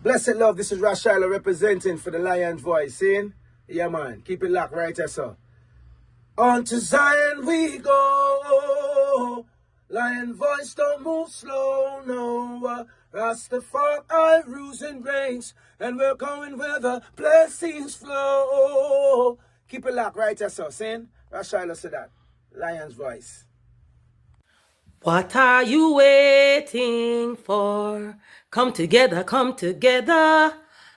Blessed love, this is Rashala representing for the Lion Voice, seeing? Yeah, man, keep it locked right there, so. On to Zion we go. Lion Voice don't move slow, no. Rastafari rules and reigns, and we're going where the blessings flow. Keep it locked right there, so, seeing? Rashala said that. Lion's Voice. What are you waiting for? Come together,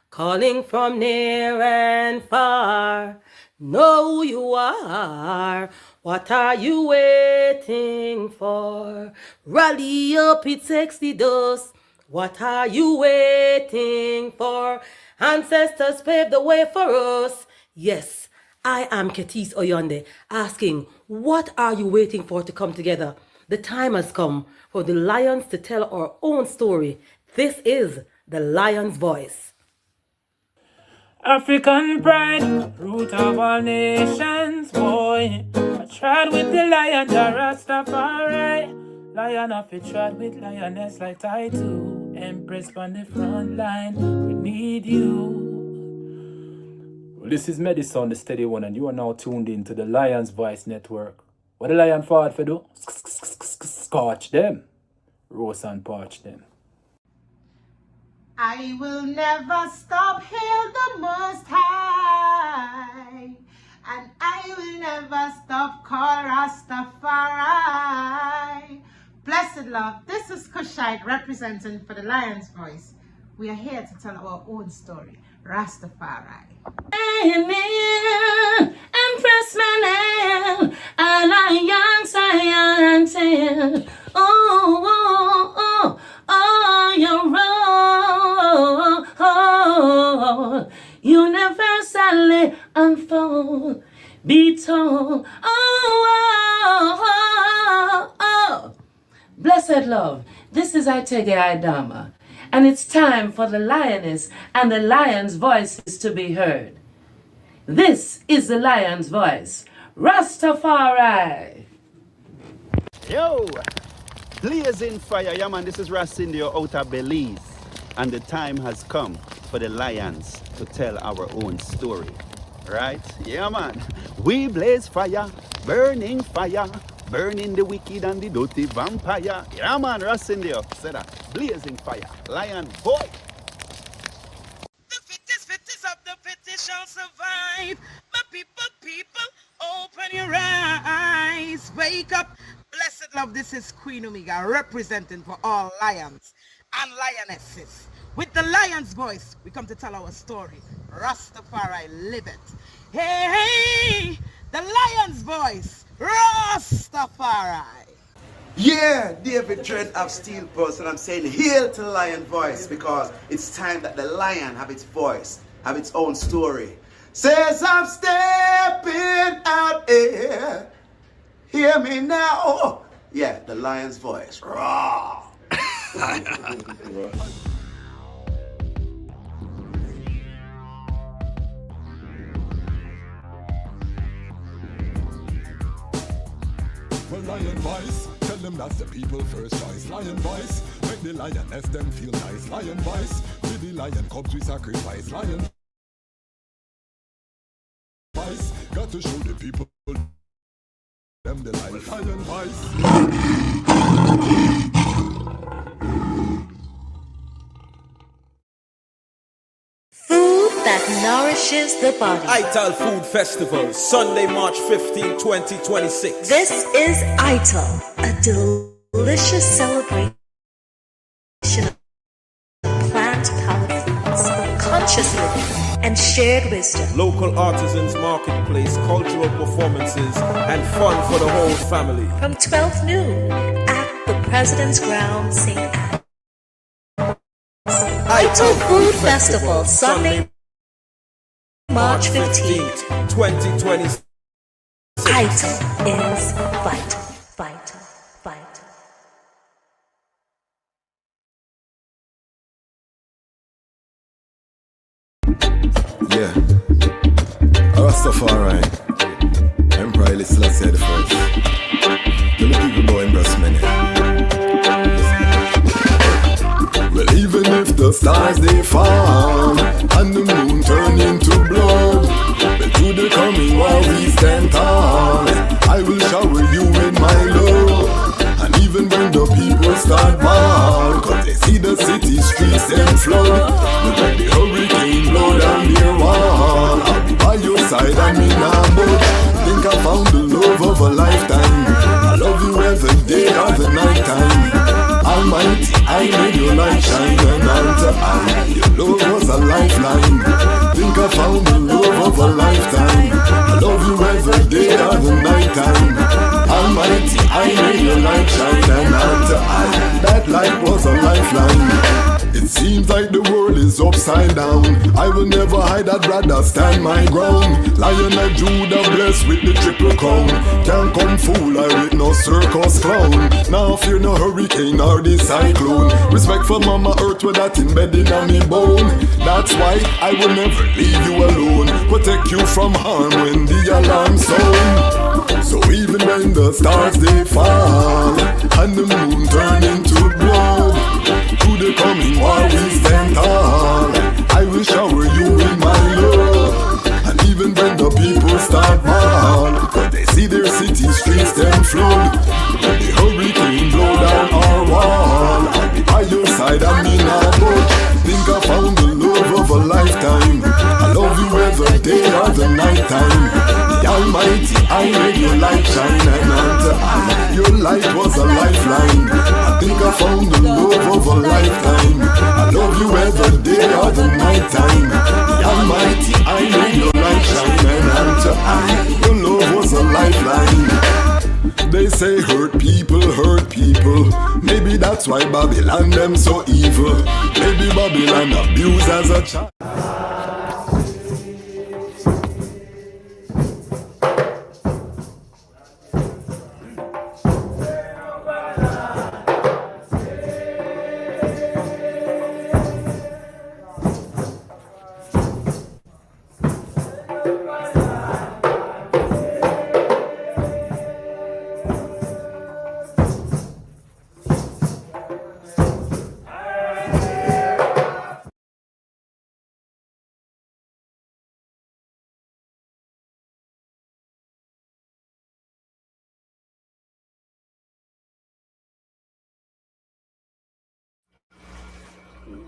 calling from near and far. Know who you are. What are you waiting for? Rally up, it takes the dust. What are you waiting for? Ancestors paved the way for us. Yes, I am Ketis Oyonde, asking, what are you waiting for to come together? The time has come for the lions to tell our own story. This is the Lion's Voice. African pride, root of all nations, boy. I tried with the lion, the Rastafari. Lion of it tried with lioness like I do. Empress on the front line, we need you. Well, this is Medicine, the steady one, and you are now tuned in to the Lion's Voice Network. What the lion fought for do? Scorch them. Roast and parch them. I will never stop, hail the Most High. And I will never stop, call Rastafari. Blessed love, this is Kushite representing for the Lion's Voice. We are here to tell our own story, Rastafari. Empress Manel, and I young science. Oh, your role universally unfold. Be told, oh. Blessed love, this is Itege Idama, and it's time for the lioness and the lion's voices to be heard. This is the Lion's Voice, Rastafari. Yo, blazing fire, yeah man, this is Racindio out of Belize, and the time has come for the lions to tell our own story, right? Yeah man, we blaze fire, burning the wicked and the dirty vampire. Yeah man, Racindio said that, blazing fire, lion boy. Shall survive. My people, open your eyes. Wake up. Blessed love, this is Queen Omega representing for all lions and lionesses. With the Lion's Voice, we come to tell our story. Rastafari live it. Hey, the Lion's Voice, Rastafari. Yeah, David Dread of Steel Pulse, and I'm saying hail to the Lion Voice, because it's time that the lion have its voice, have its own story. Says I'm stepping out here. Hear me now. Yeah, the lion's voice. Raw. Well, Lion Voice, tell them that's the people first choice. Lion Voice, make the lioness them feel nice. Lion Voice, with the lion cubs we sacrifice. Lion Voice, got to show the people them the life. Lion Voice. Food that nourishes the body. ITAL Food Festival, Sunday, March 15, 2026. This is ITAL, a delicious celebration of plant-powered foods, conscious living, and shared wisdom. Local artisans, marketplace, cultural performances, and fun for the whole family. From 12 noon at the President's Ground, St. Anne. ITAL Food Festival, Sunday, March 15th, 2026. ITAL is vital, vital, vital. Yeah. Rastafari. Emperor Haile Selassie the first. To the people about Empress Mene. Well, even if the stars they fall I will shower you with my love. And even when the people start ball, cause they see the city streets them flood. Look like the hurricane blow down their wall. I'll be by your side and me nah budge. Think I found the love of a lifetime. I love you every day or the night time. Almighty, I made your light shine and unto I. Your love was a lifeline. Think I found the love of a lifetime. I love you every day or the night time. Almighty, I made your light shine and unto I. That light was a lifeline. It seems like the world is upside down. I will never hide, I'd rather stand my ground. Lion of Judah blessed with the triple crown. Can't come fool I with no circus clown. Now fear no hurricane or the cyclone. Respect for Mama Earth with that embedded on me bone. That's why I will never leave you alone. Protect you from harm when the alarm sound. So even when the stars they fall and the moon turn into blood, to the coming war we stand tall. I will shower you with my love. And even when the people start ball, cause they see their city streets them flood. When the hurricane blow down our wall, I'll be by your side and me not budge. Think I found the love of a lifetime. I love you every day or the night time. The Almighty, I made your light shine and unto I. Your light was a lifeline. I think I found the love of a lifetime. I love you every day or the night time. The Almighty, I made your light shine and unto I. Your love was a lifeline. They say hurt people, maybe that's why Babylon them so evil. Maybe Babylon abused as a child.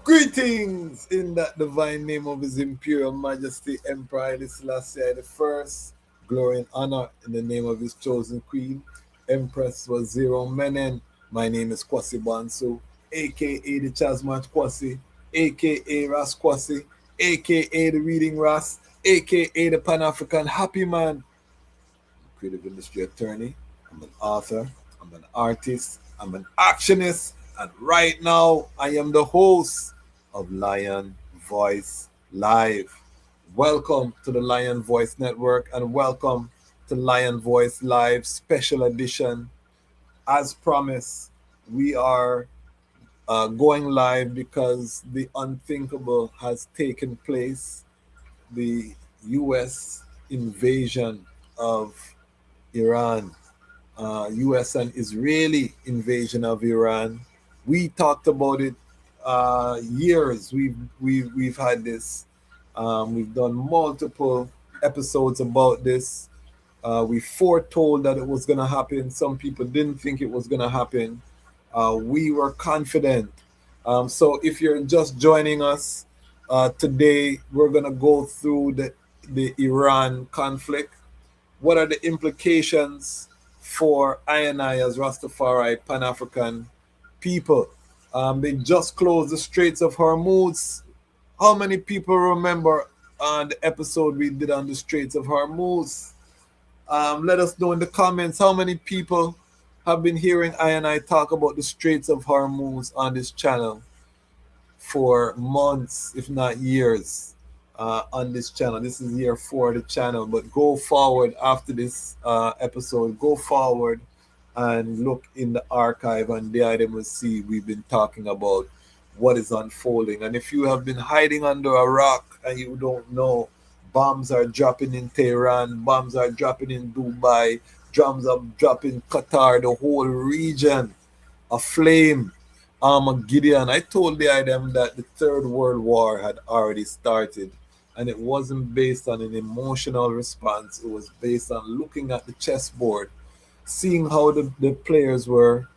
Greetings in that divine name of His Imperial Majesty Emperor Haile Selassie I. Glory and honor in the name of His chosen Queen, Empress Waziri Menen. My name is Kwasi Bansu, aka the Chasmach Kwasi, aka Ras Kwasi, aka the Reading Ras, aka the Pan-African Happy Man, creative industry attorney. I'm an author, I'm an artist, I'm an actionist, and right now I am the host of Lion Voice Live. Welcome to the Lion Voice Network and welcome to Lion Voice Live Special Edition. As promised, we are going live because the unthinkable has taken place. The U.S. invasion of Iran, U.S. and Israeli invasion of Iran. We talked about it years. We've had this. We've done multiple episodes about this. We foretold that it was going to happen. Some people didn't think it was going to happen. We were confident. So if you're just joining us today, we're going to go through the Iran conflict. What are the implications for I and I as Rastafari Pan-African people? They just closed the Straits of Hormuz. How many people remember the episode we did on the Straits of Hormuz? Let us know in the comments how many people have been hearing I and I talk about the Straits of Hormuz on this channel for months, if not years, on this channel. This is year 4 of the channel, but go forward after this episode. Go forward and look in the archive, and there they will see we've been talking about what is unfolding. And if you have been hiding under a rock and you don't know, bombs are dropping in Tehran, bombs are dropping in Dubai, drums are dropping Qatar, the whole region aflame. Gideon, I told them that the Third World War had already started, and it wasn't based on an emotional response. It was based on looking at the chessboard seeing how the players were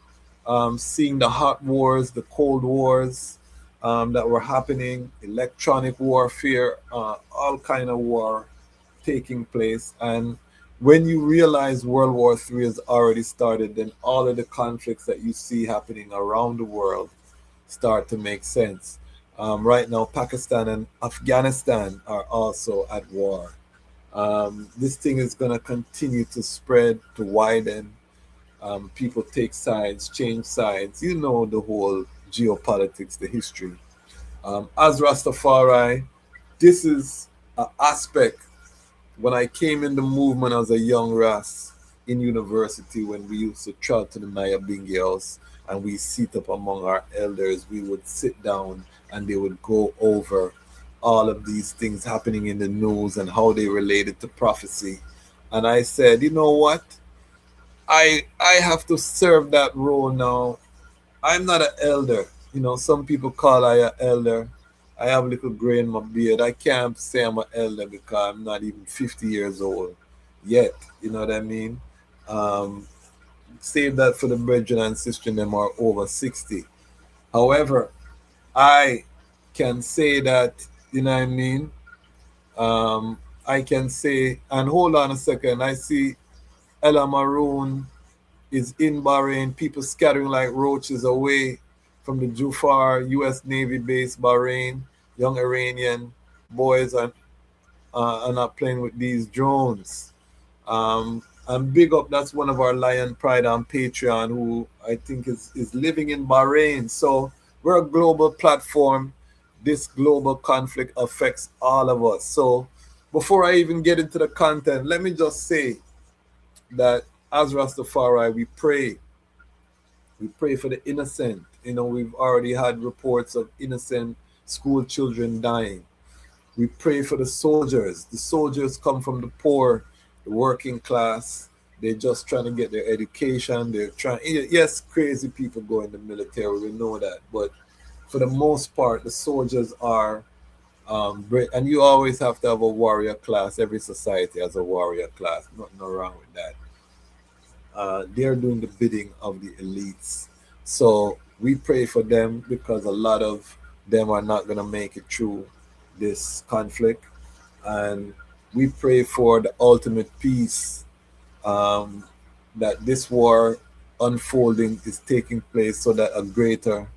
seeing the hot wars, the cold wars that were happening, electronic warfare, all kind of war taking place. And when you realize World War III has already started, then all of the conflicts that you see happening around the world start to make sense. Right now, Pakistan and Afghanistan are also at war. This thing is going to continue to spread, to widen. People take sides, change sides. You know the whole geopolitics, the history. As Rastafari, this is an aspect. When I came in the movement as a young Ras in university, when we used to travel to the Nyabingi house and we sit up among our elders, we would sit down and they would go over all of these things happening in the news and how they related to prophecy. And I said, you know what? I have to serve that role now. I'm not an elder. You know, some people call I an elder. I have a little gray in my beard. I can't say I'm an elder because I'm not even 50 years old yet. You know what I mean? Save that for the brethren and sisters them are over 60. However, I can say that, you know what I mean? I can say, and hold on a second, I see Ella Maroon is in Bahrain, people scattering like roaches away from the Jufar U.S. Navy base, Bahrain. Young Iranian boys are not playing with these drones. And big up, that's one of our Lion Pride on Patreon, who I think is living in Bahrain. So we're a global platform. This global conflict affects all of us. So before I even get into the content, let me just say that as Rastafari, we pray. We pray for the innocent. You know, we've already had reports of innocent school children dying. We pray for the soldiers. The soldiers come from the poor, the working class. They're just trying to get their education. They're trying, yes, crazy people go in the military. We know that. But for the most part, the soldiers are great. And you always have to have a warrior class. Every society has a warrior class. Nothing wrong with that. They're doing the bidding of the elites. So we pray for them because a lot of them are not going to make it through this conflict. And we pray for the ultimate peace, that this war unfolding is taking place so that a greater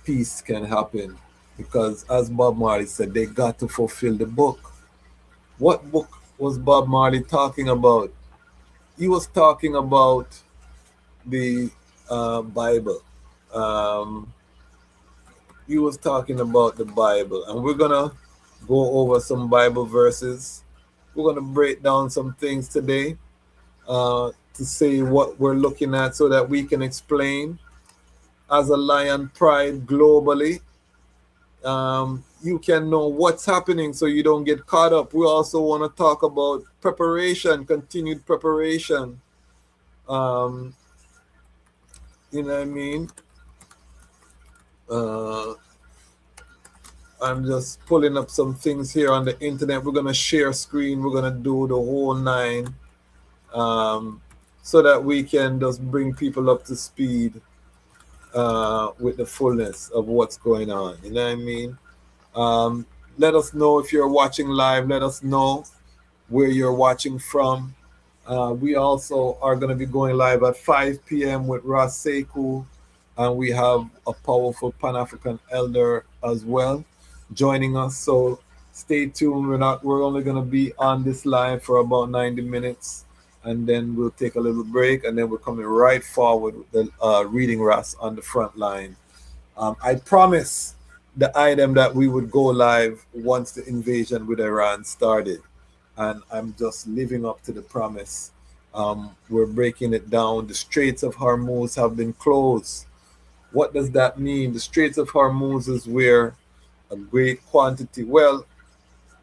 peace can happen. Because as Bob Marley said, they got to fulfill the book. What book was Bob Marley talking about? He was talking about the Bible. He was talking about the Bible, and we're gonna go over some Bible verses. We're gonna break down some things today to say what we're looking at, so that we can explain as a Lion Pride globally. You can know what's happening, so you don't get caught up. We also want to talk about preparation, continued preparation. You know what I mean? I'm just pulling up some things here on the internet. We're going to share screen. We're going to do the whole nine, so that we can just bring people up to speed with the fullness of what's going on. You know what I mean? Let us know if you're watching live. Let us know where you're watching from. We also are going to be going live at 5 p.m. with Ras Sekou, and we have a powerful Pan-African elder as well joining us. So stay tuned. We're only going to be on this live for about 90 minutes, and then we'll take a little break, and then we're coming right forward with the reading Ras on the front line. I promise the item that we would go live once the invasion with Iran started, and I'm just living up to the promise. We're breaking it down. The Straits of Hormuz have been closed. What does that mean? The Straits of Hormuz is where a great quantity. Well,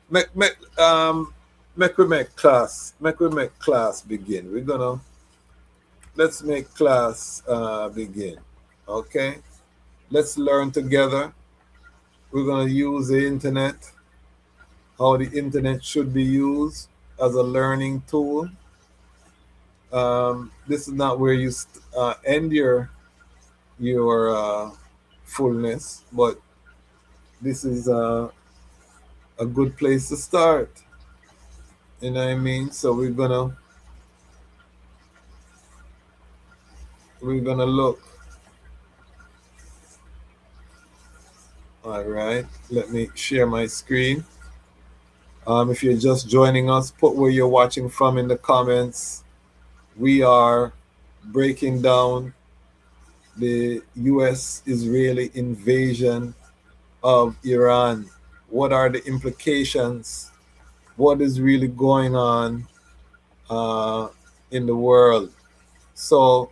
make class begin. Let's make class begin. Okay, let's learn together. We're gonna use the internet, how the internet should be used as a learning tool. this is not where you end your fullness, but this is a good place to start. You know what I mean? So we're gonna look. All right, let me share my screen. If you're just joining us, put where you're watching from in the comments. We are breaking down the US Israeli invasion of Iran. What are the implications? What is really going on in the world? So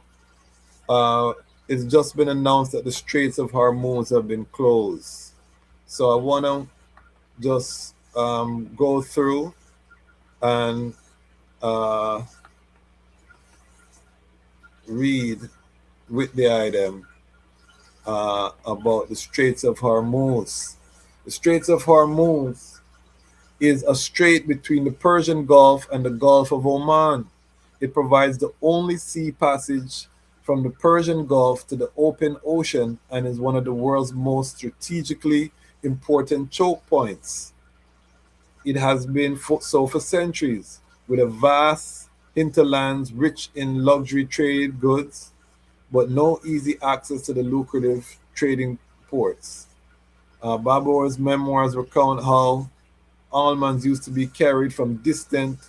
it's just been announced that the Straits of Hormuz have been closed. So I want to just go through and read with the item about the Straits of Hormuz. The Straits of Hormuz is a strait between the Persian Gulf and the Gulf of Oman. It provides the only sea passage from the Persian Gulf to the open ocean and is one of the world's most strategically important choke points. It has been so for centuries, with a vast hinterlands rich in luxury trade goods, but no easy access to the lucrative trading ports. Babur's memoirs recount how almonds used to be carried from distant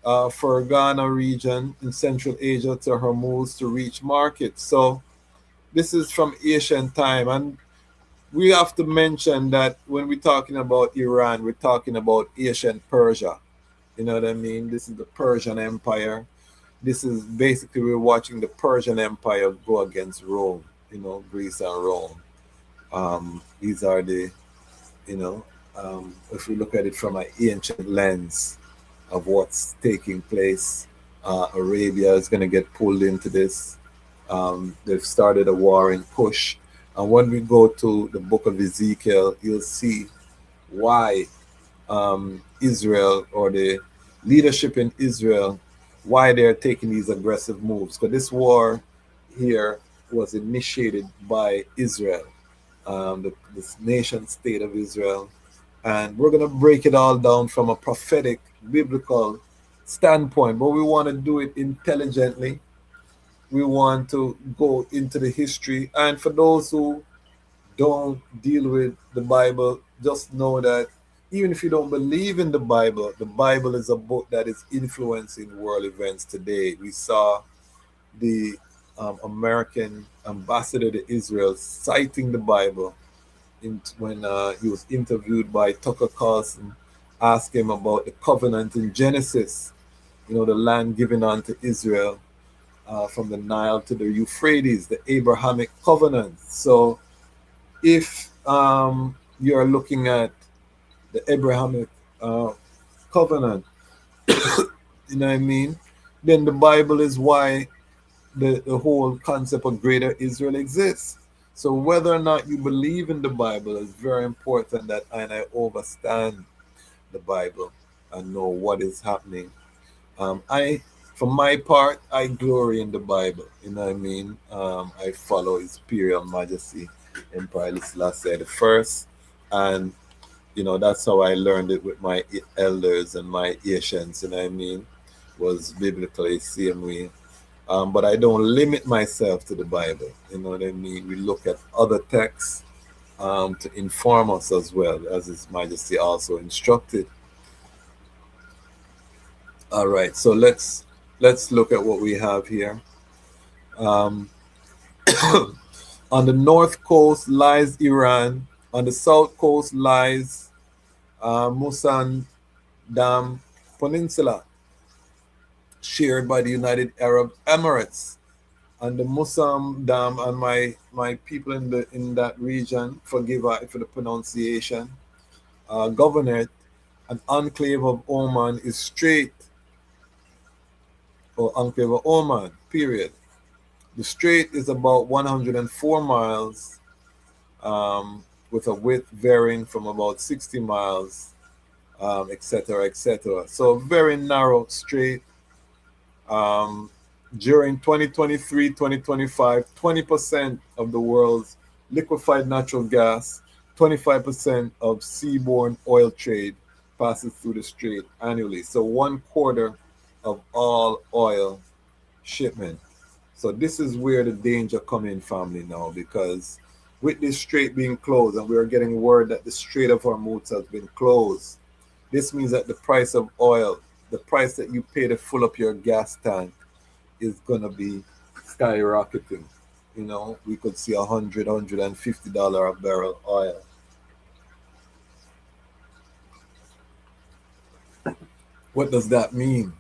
Fergana region in Central Asia to Hormuz to reach markets. So this is from ancient time, and we have to mention that when we're talking about Iran, we're talking about ancient Persia. You know what I mean? This is the Persian Empire. This is basically we're watching the Persian Empire go against Rome, Greece and Rome. These are the, if we look at it from an ancient lens of what's taking place, Arabia is going to get pulled into this. They've started a war in Kush. And when we go to the book of Ezekiel, you'll see why Israel or the leadership in Israel, why they're taking these aggressive moves. Because this war here was initiated by Israel, this nation state of Israel. And we're going to break it all down from a prophetic, biblical standpoint. But we want to do it intelligently. We want to go into the history. And for those who don't deal with the Bible, just know that even if you don't believe in the Bible is a book that is influencing world events today. We saw the American ambassador to Israel citing the Bible when he was interviewed by Tucker Carlson, asked him about the covenant in Genesis, the land given unto Israel from the Nile to the Euphrates, the Abrahamic covenant. So if you're looking at the Abrahamic covenant, you know what I mean, then the Bible is why the whole concept of greater Israel exists. So whether or not you believe in the Bible is very important that I understand the Bible and know what is happening. For my part, I glory in the Bible. You know what I mean? I follow His Imperial Majesty Emperor Haile Selassie the First, and that's how I learned it with my elders and my ancients. You know what I mean? Was biblically same way. But I don't limit myself to the Bible. You know what I mean? We look at other texts to inform us as well, as His Majesty also instructed. All right, so let's look at what we have here. On the north coast lies Iran. On the south coast lies Musan Dam Peninsula, shared by the United Arab Emirates. And the Musam Dam, and my people in that region, forgive me for the pronunciation, governorate, an enclave of Oman is strait, or enclave of Oman, period. The strait is about 104 miles, with a width varying from about 60 miles, etc., etc. So very narrow strait. Um, During 2023, 2025, 20% of the world's liquefied natural gas, 25% of seaborne oil trade passes through the strait annually. So 1/4 of all oil shipment. So this is where the danger come in, family, now, because with this strait being closed, and we are getting word that the Strait of Hormuz has been closed, this means that the price of oil, the price that you pay to fill up your gas tank, is gonna be skyrocketing. You know, we could see $100, $150 a barrel oil. What does that mean?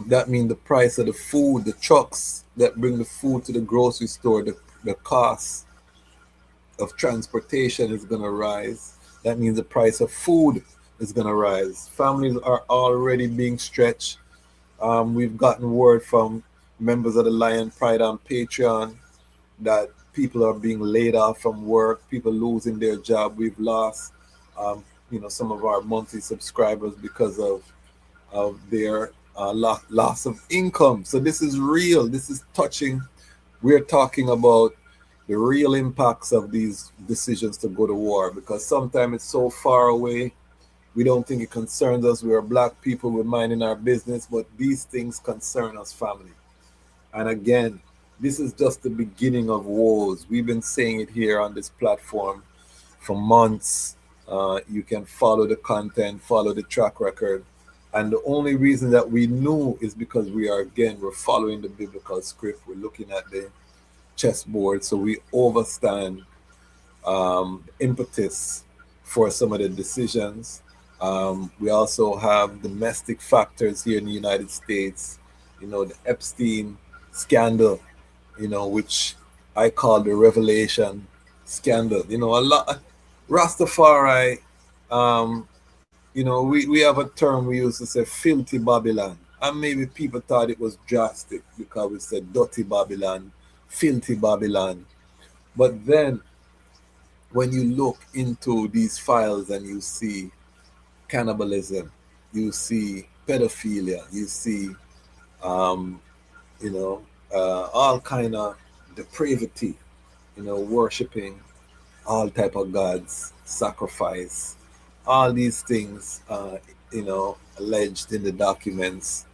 That means the price of the food, the trucks that bring the food to the grocery store, the cost of transportation is going to rise. That means the price of food is going to rise. Families are already being stretched. We've gotten word from members of the Lion Pride on Patreon that people are being laid off from work, people losing their job. We've lost, some of our monthly subscribers because of their loss of income. So this is real. This is touching. We're talking about the real impacts of these decisions to go to war, because sometimes it's so far away. We don't think it concerns us. We are black people. We're minding our business, but these things concern us, family. And again, this is just the beginning of wars. We've been saying it here on this platform for months. You can follow the content, follow the track record. And the only reason that we knew is because we're following the biblical script. We're looking at the chessboard, so we overstand impetus for some of the decisions. We also have domestic factors here in the United States, the Epstein scandal, which I call the revelation scandal. A lot Rastafari, we have a term we used to say, filthy Babylon. And maybe people thought it was drastic because we said dirty Babylon, filthy Babylon. But then when you look into these files and you see cannibalism, you see pedophilia, you see, all kind of depravity, worshiping all type of gods, sacrifice, all these things, alleged in the documents.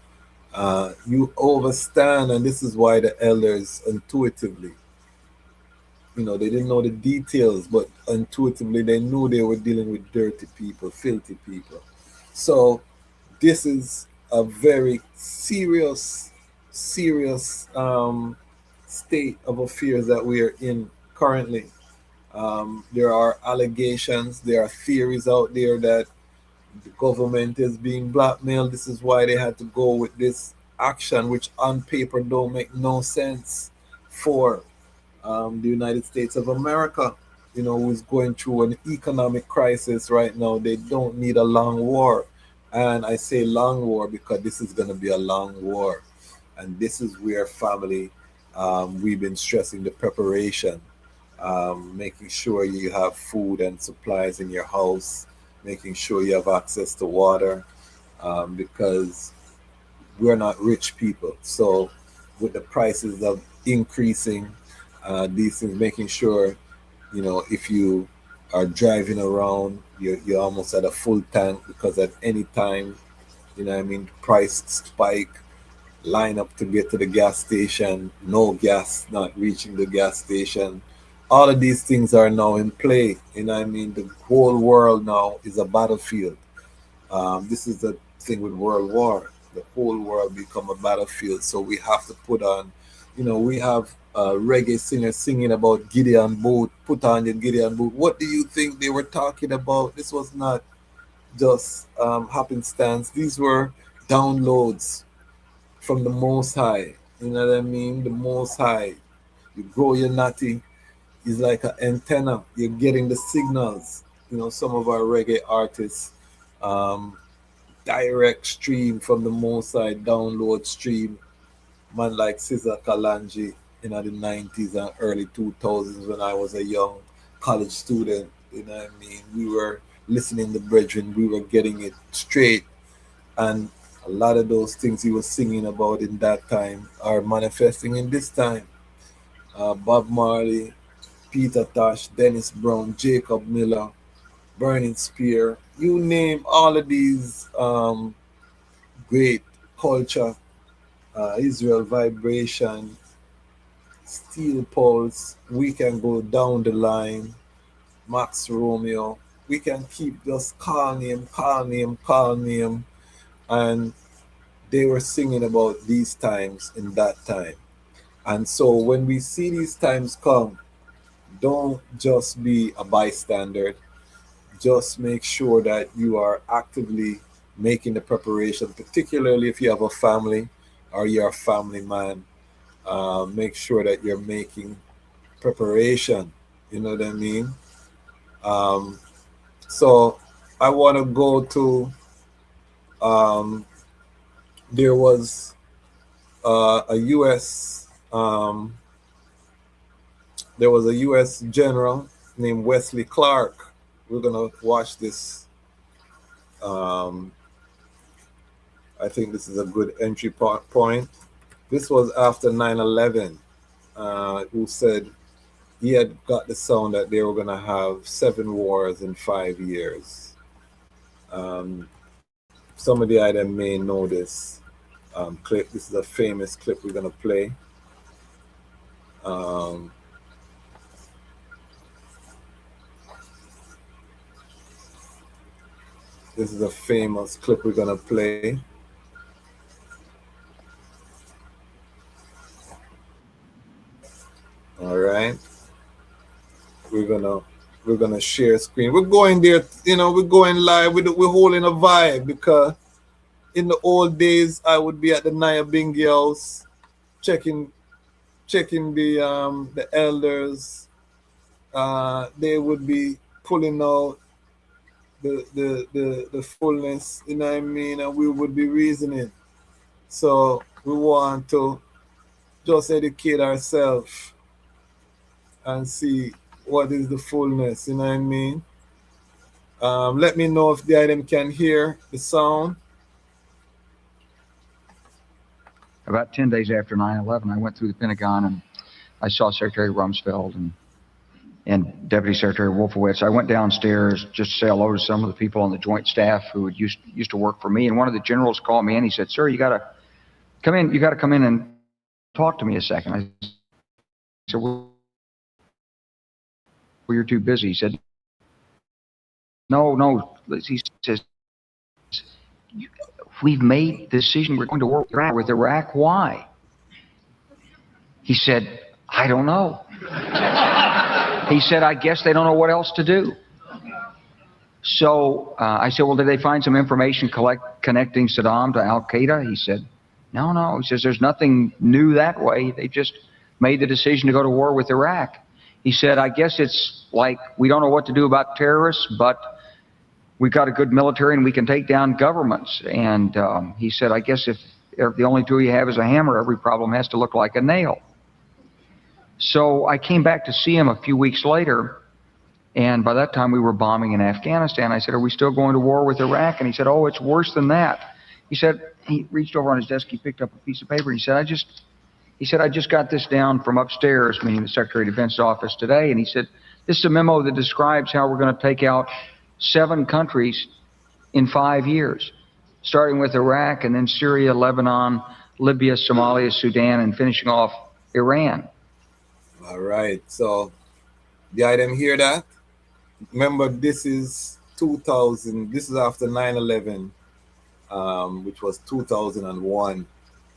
You overstand, and this is why the elders intuitively, they didn't know the details, but intuitively they knew they were dealing with dirty people, filthy people. So this is a very serious state of affairs that we are in currently. There are allegations, there are theories out there that the government is being blackmailed. This is why they had to go with this action, which on paper don't make no sense for the United States of America, who is going through an economic crisis right now. They don't need a long war. And I say long war because this is going to be a long war. And this is where, family, we've been stressing the preparation, making sure you have food and supplies in your house, making sure you have access to water, because we're not rich people. So with the prices of increasing, these things, making sure, if you are driving around, you're almost at a full tank, because at any time, price spike, line up to get to the gas station, no gas, not reaching the gas station. All of these things are now in play. The whole world now is a battlefield. This is the thing with World War. The whole world become a battlefield. So we have to put on, we have a reggae singer singing about Gideon boot, put on your Gideon boot. What do you think they were talking about? This was not just happenstance. These were downloads from the Most High. You know what I mean? The Most High. You grow your natty is like an antenna. You're getting the signals. Some of our reggae artists, direct stream from the Most High, download stream. Man like Cesar Kalanji in the 90s and early 2000s, when I was a young college student. We were listening to Brethren. We were getting it straight. And A lot of those things he was singing about in that time are manifesting in this time. Bob Marley, Peter Tosh, Dennis Brown, Jacob Miller, Burning Spear, you name all of these great culture, Israel Vibration, Steel Pulse, we can go down the line, Max Romeo, we can keep just call name, and they were singing about these times in that time. And so when we see these times come, don't just be a bystander. Just make sure that you are actively making the preparation, particularly if you have a family or you're a family man. Make sure that you're making preparation. You know what I mean? So I want to go to, there was a U.S. There was a U.S. general named Wesley Clark. We're gonna watch this. I think this is a good entry point. This was after 9/11. Who said he had got the sound that they were gonna have 7 wars in 5 years. Some of the items may know this clip. This is a famous clip we're gonna play. This is a famous clip we're gonna play. All right, we're gonna share screen. We're going there, we're going live. We're holding a vibe because in the old days I would be at the Naya Bingi house, checking the elders. They would be pulling out the fullness, you know what I mean, and we would be reasoning. So we want to just educate ourselves and see what is the fullness, you know what I mean. Let me know if the item can hear the sound. About 10 days after 9/11, I went through the Pentagon and I saw Secretary Rumsfeld and Deputy Secretary Wolfowitz. I went downstairs just to say hello to some of the people on the joint staff who had used to work for me. And one of the generals called me and he said, "Sir, you got to come in. You got to come in and talk to me a second." I said, "Well, you're too busy." He said, No. He says, "We've made the decision. We're going to war with Iraq. Why?" He said, "I don't know." He said, "I guess they don't know what else to do." So I said, "Well, did they find some information connecting Saddam to Al-Qaeda?" He said, No. He says, "There's nothing new that way. They just made the decision to go to war with Iraq." He said, "I guess it's like we don't know what to do about terrorists, but we've got a good military and we can take down governments." And he said, "I guess if the only tool you have is a hammer, every problem has to look like a nail." So I came back to see him a few weeks later, and by that time we were bombing in Afghanistan. I said, "Are we still going to war with Iraq?" And he said, "Oh, it's worse than that." He said, he reached over on his desk, he picked up a piece of paper, and he said, I just got this down from upstairs," meaning the Secretary of Defense's office today, and he said, "This is a memo that describes how we're going to take out 7 countries in 5 years, starting with Iraq and then Syria, Lebanon, Libya, Somalia, Sudan, and finishing off Iran." All right, so the item hear that? Remember, this is 2000, this is after 9/11, which was 2001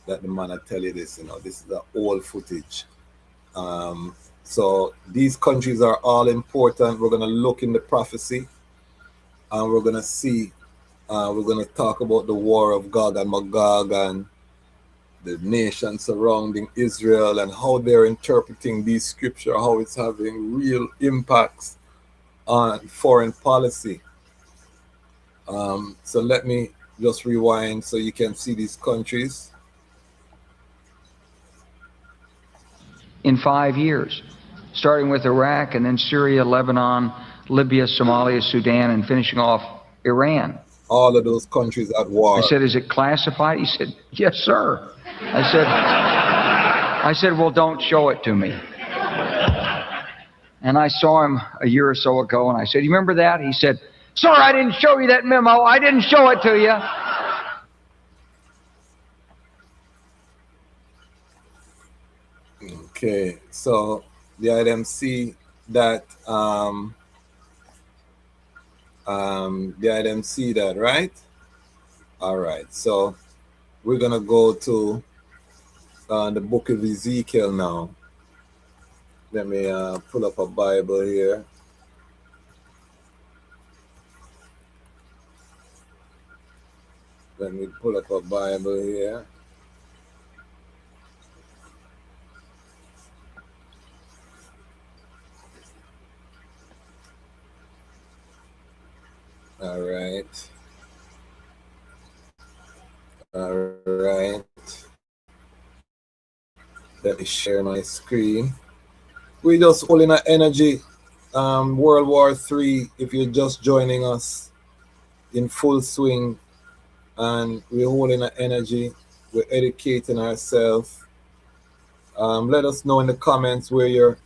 that the man I tell you this, this is the old footage. So these countries are all important. We're going to look in the prophecy and we're going to see, we're going to talk about the war of Gog and Magog and the nation surrounding Israel and how they're interpreting these scripture, how it's having real impacts on foreign policy. So let me just rewind so you can see these countries. In 5 years, starting with Iraq and then Syria, Lebanon, Libya, Somalia, Sudan, and finishing off Iran. all of those countries at war. I said, is it classified? He said, yes, sir. I said, well, don't show it to me. And I saw him a year or so ago, and I said, you remember that? He said, sir, I didn't show you that memo. I didn't show it to you. Okay, so the IDMC that right? All right, so we're gonna go to the book of Ezekiel now. Let me pull up a Bible here. Let me pull up a Bible here. All right. All right. Let me share my screen. We're just holding an energy. World War III, if you're just joining us, in full swing, and we're holding an energy. We're educating ourselves. Let us know in the comments where you're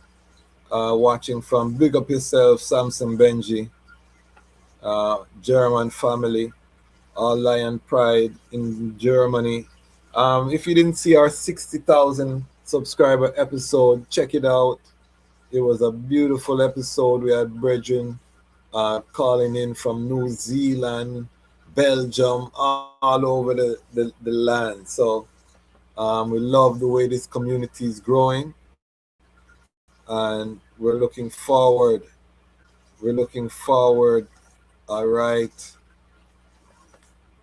watching from. Big up yourself, Samson Benji, German family, all Lion Pride in Germany. If you didn't see our 60,000 subscriber episode, check it out. It was a beautiful episode. We had brethren calling in from New Zealand, Belgium, all over the land. So we love the way this community is growing, and we're looking forward. All right.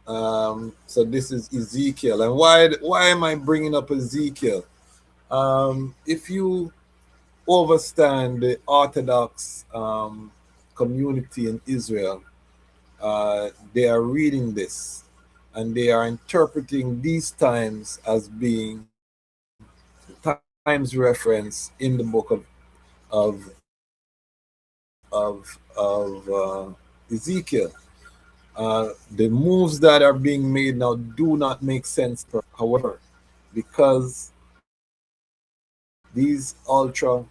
So this is Ezekiel. And why am I bringing up Ezekiel? If you understand the Orthodox community in Israel, they are reading this and they are interpreting these times as being times reference in the book of Ezekiel. The moves that are being made now do not make sense, however, because these ultra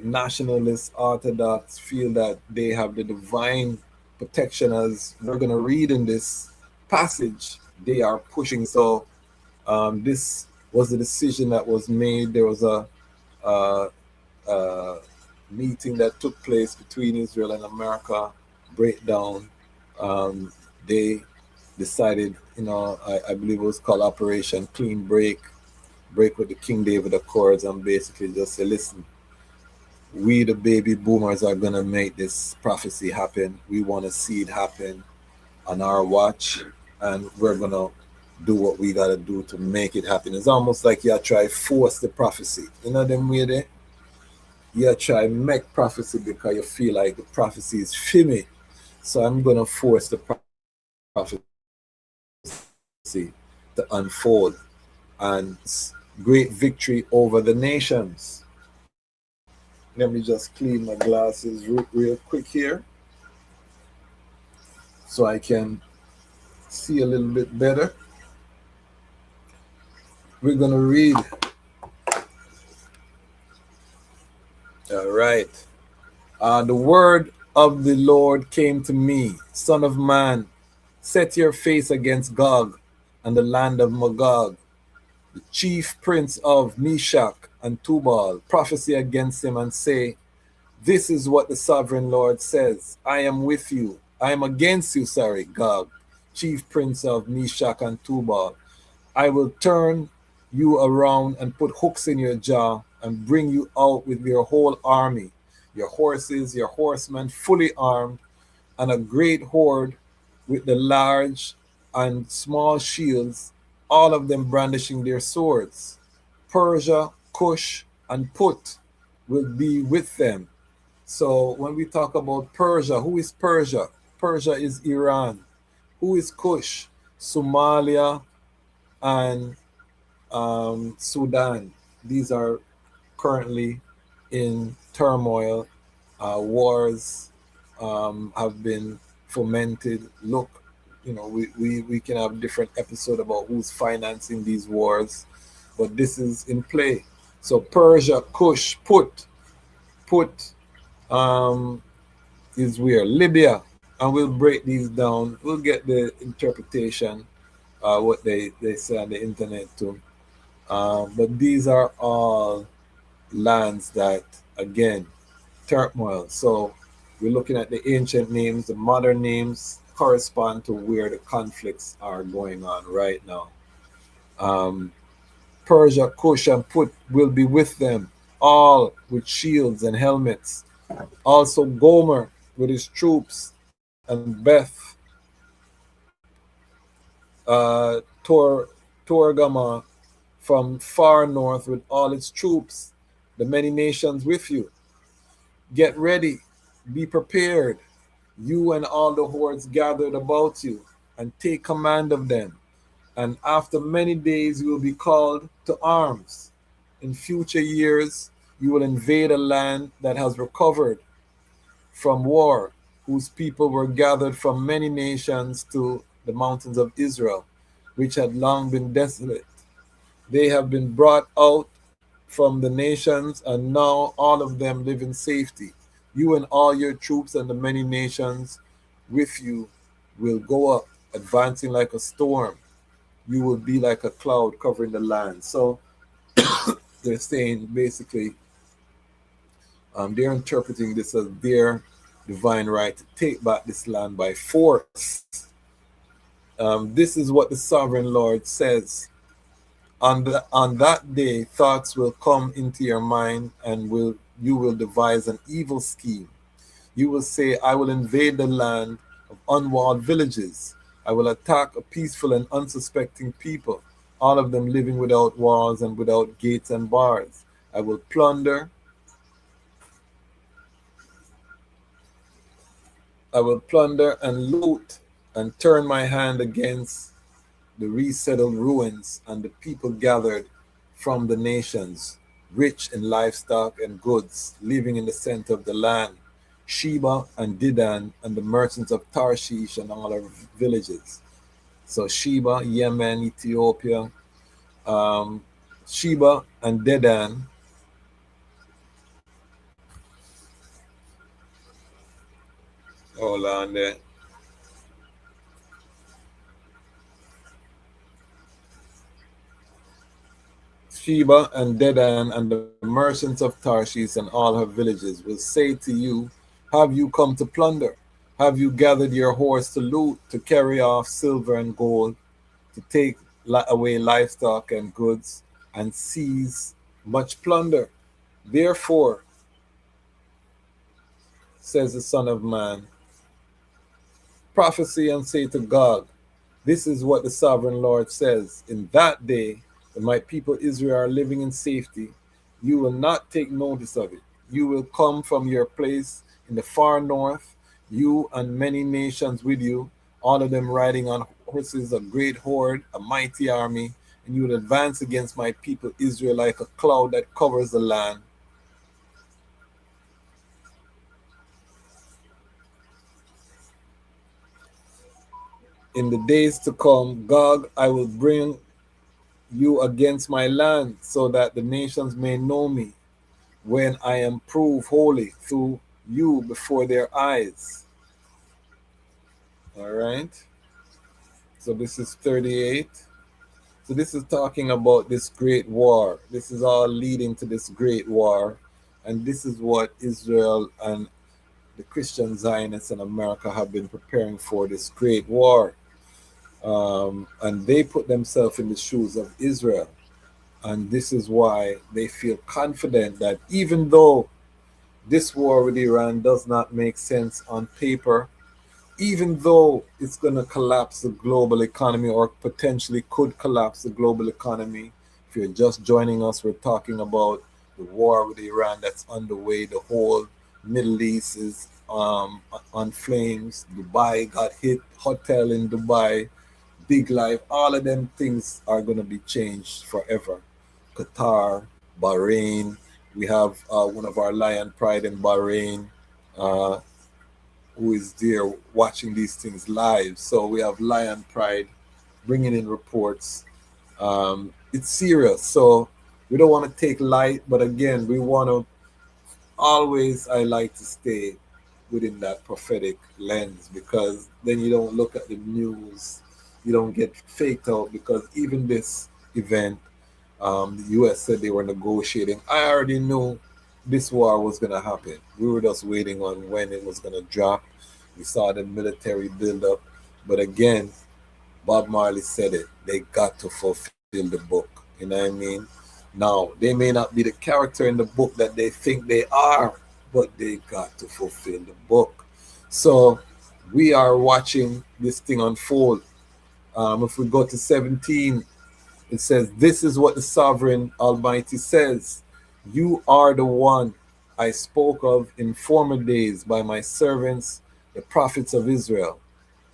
nationalist Orthodox feel that they have the divine protection, as we're going to read in this passage. They are pushing. So this was a decision that was made. There was a meeting that took place between Israel and America, breakdown. They decided, I believe it was called Operation Clean Break with the King David Accords, and basically just say, listen, we the baby boomers are going to make this prophecy happen. We want to see it happen on our watch, and we're going to do what we got to do to make it happen. It's almost like you try force the prophecy. You know them way there? You try make prophecy because you feel like the prophecy is filmy. So I'm going to force the prophecy to unfold, and great victory over the nations. Let me just clean my glasses real quick here so I can see a little bit better. We're going to read. All right. The word of the Lord came to me, Son of man, set your face against Gog and the land of Magog, the chief prince of Meshach and Tubal. Prophesy against him and say, this is what the sovereign Lord says. I am with you. I am against you, Gog, chief prince of Meshach and Tubal. I will turn you around and put hooks in your jaw and bring you out with your whole army, your horses, your horsemen, fully armed, and a great horde with the large and small shields, all of them brandishing their swords. Persia, Cush, and Put will be with them. So when we talk about Persia, who is Persia? Persia is Iran. Who is Cush? Somalia and Sudan. These are currently in turmoil. Wars have been fomented. Look, we can have different episode about who's financing these wars, but this is in play. So Persia, Kush, Put is where Libya, and we'll break these down. We'll get the interpretation, what they say on the internet too. But these are all lands that, again, turmoil. So we're looking at the ancient names, the modern names correspond to where the conflicts are going on right now. Persia, Kush, and Put will be with them, all with shields and helmets. Also Gomer with his troops, and Beth, Torgama from far north with all its troops, the many nations with you. Get ready, be prepared, you and all the hordes gathered about you, and take command of them. And after many days you will be called to arms. In future years you will invade a land that has recovered from war, whose people were gathered from many nations to the mountains of Israel, which had long been desolate. They have been brought out from the nations, and now all of them live in safety. You and all your troops and the many nations with you will go up, advancing like a storm. You will be like a cloud covering the land. So they're saying basically, they're interpreting this as their divine right to take back this land by force. This is what the sovereign Lord says. On that day, thoughts will come into your mind, and you will devise an evil scheme. You will say, I will invade the land of unwalled villages. I will attack a peaceful and unsuspecting people, all of them living without walls and without gates and bars. I will plunder and loot and turn my hand against the resettled ruins and the people gathered from the nations, rich in livestock and goods, living in the center of the land, Sheba and Dedan and the merchants of Tarshish and all our villages. So Sheba, Yemen, Ethiopia, Sheba and Dedan. Hold on there. Sheba and Dedan and the merchants of Tarshish and all her villages will say to you, have you come to plunder? Have you gathered your horse to loot, to carry off silver and gold, to take away livestock and goods, and seize much plunder? Therefore, says the Son of Man, prophecy and say to Gog, this is what the sovereign Lord says. In that day, when my people Israel are living in safety, you will not take notice of it. You will come from your place in the far north, you and many nations with you, all of them riding on horses, a great horde, a mighty army, and you will advance against my people Israel like a cloud that covers the land. In the days to come, Gog, I will bring you against my land, so that the nations may know me, when I am proved holy through you before their eyes. All right. So this is 38. So this is talking about this great war. This is all leading to this great war. And this is what Israel and the Christian Zionists in America have been preparing for, this great war. And they put themselves in the shoes of Israel. And this is why they feel confident that even though this war with Iran does not make sense on paper, even though it's going to collapse the global economy, or potentially could collapse the global economy. If you're just joining us, we're talking about the war with Iran that's underway. The whole Middle East is on flames. Dubai got hit, hotel in Dubai, big life, all of them things are going to be changed forever. Qatar, Bahrain, we have one of our lion pride in Bahrain, who is there watching these things live. So we have Lion Pride bringing in reports. It's serious, so we don't want to take light, but again, we want to always, I like to stay within that prophetic lens, because then you don't look at the news, you don't get faked out, because even this event, the US said they were negotiating. I already knew this war was going to happen. We were just waiting on when it was going to drop. We saw the military build up, but again, Bob Marley said it, they got to fulfill the book. You know what I mean? Now, they may not be the character in the book that they think they are, but they got to fulfill the book. So we are watching this thing unfold. If we go to 17, it says, "This is what the sovereign Almighty says. You are the one I spoke of in former days by my servants, the prophets of Israel.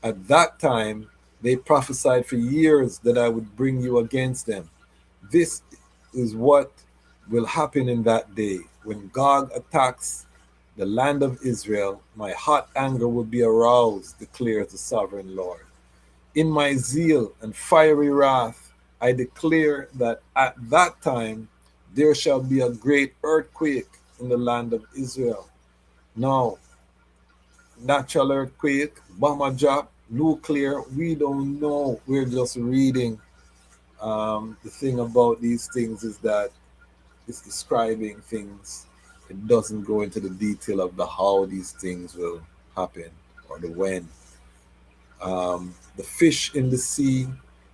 At that time, they prophesied for years that I would bring you against them. This is what will happen in that day. When Gog attacks the land of Israel, my hot anger will be aroused, declares the sovereign Lord. In my zeal and fiery wrath, I declare that at that time there shall be a great earthquake in the land of Israel." Now, natural earthquake, bomber drop, nuclear, we don't know. We're just reading. The thing about these things is that it's describing things. It doesn't go into the detail of the how these things will happen or the when. The fish in the sea,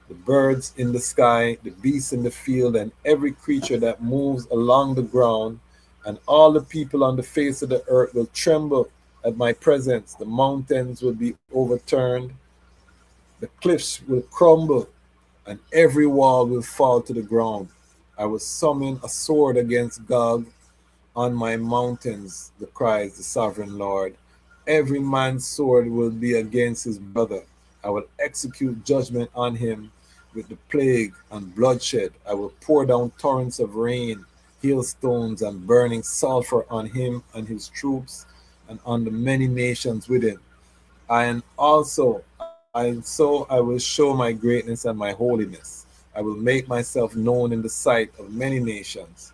the birds in the sky, the beasts in the field, and every creature that moves along the ground, and all the people on the face of the earth will tremble at my presence. The mountains will be overturned, the cliffs will crumble, and every wall will fall to the ground. I will summon a sword against Gog on my mountains, cries the sovereign Lord. Every man's sword will be against his brother. I will execute judgment on him with the plague and bloodshed. I will pour down torrents of rain, hailstones, and burning sulfur on him and his troops, and on the many nations with him. And so I will show my greatness and my holiness. I will make myself known in the sight of many nations.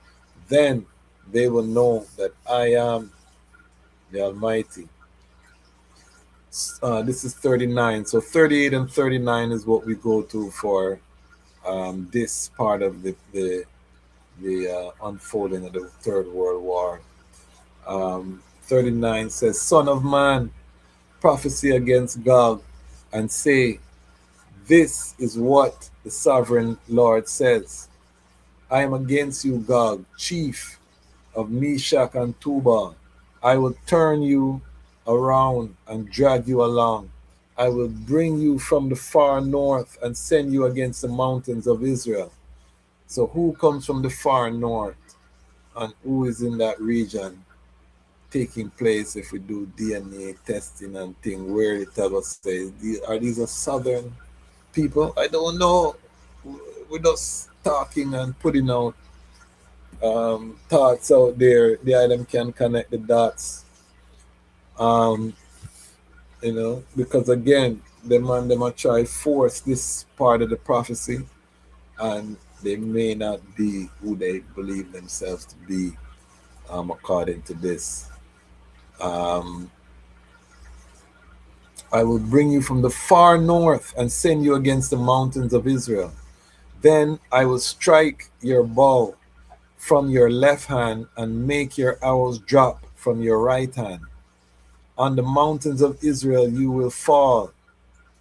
Then they will know that I am the Almighty. This is 39. So 38 and 39 is what we go to for this part of the unfolding of the Third World War. 39 says, "Son of man, prophecy against Gog, and say, this is what the sovereign Lord says. I am against you, Gog, chief of Meshach and Tubal. I will turn you around and drag you along. I will bring you from the far north and send you against the mountains of Israel." So who comes from the far north, and who is in that region taking place if we do DNA testing and thing, where it tells us, are these a southern people? I don't know. We're just talking and putting out thoughts out there. The item can connect the dots. Because again, them are try force this part of the prophecy, and they may not be who they believe themselves to be, according to this. I will bring you from the far north and send you against the mountains of Israel. Then I will strike your bow from your left hand and make your arrows drop from your right hand. On the mountains of Israel you will fall,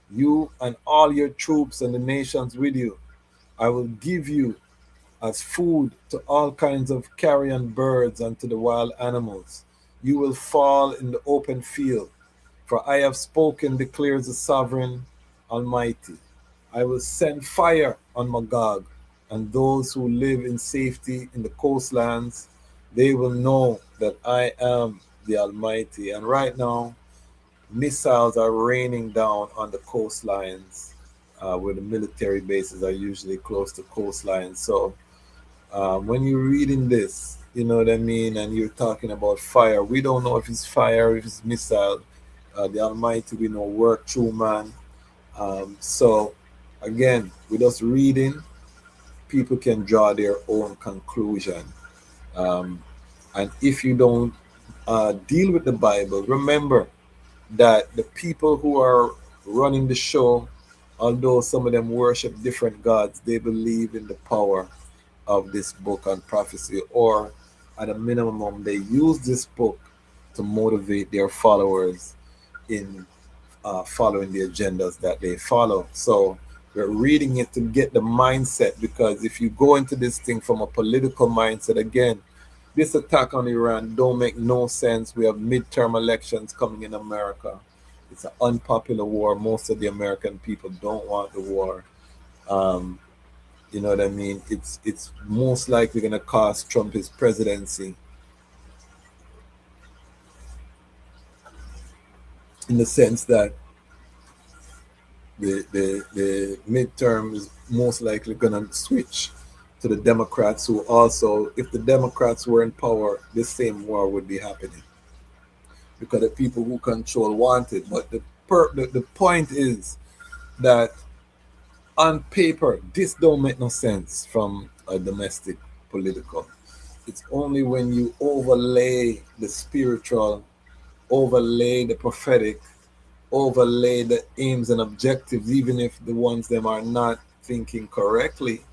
you and all your troops and the nations with you. I will give you as food to all kinds of carrion birds and to the wild animals. You will fall in the open field, for I have spoken, declares the sovereign Almighty. I will send fire on Magog, and those who live in safety in the coastlands, they will know that I am the Almighty. And right now, missiles are raining down on the coastlines, where the military bases are usually close to coastlines. So when you're reading this, you know what I mean, and you're talking about fire, we don't know if it's fire, if it's missile. The Almighty, we know, work through man. So, again, with us reading, people can draw their own conclusion. Um, and if you don't deal with the Bible, remember that the people who are running the show, although some of them worship different gods, they believe in the power of this book on prophecy, or at a minimum, they use this book to motivate their followers in following the agendas that they follow. So we're reading it to get the mindset, because if you go into this thing from a political mindset, again, this attack on Iran don't make no sense. We have midterm elections coming in America. It's an unpopular war. Most of the American people don't want the war. You know what I mean? It's most likely going to cost Trump his presidency, in the sense that the midterm is most likely going to switch to the Democrats, who also, if the Democrats were in power, this same war would be happening, because the people who control want it. But the point is that on paper, this don't make no sense from a domestic political. It's only when you overlay the spiritual, overlay the prophetic, overlay the aims and objectives, even if the ones them are not thinking correctly,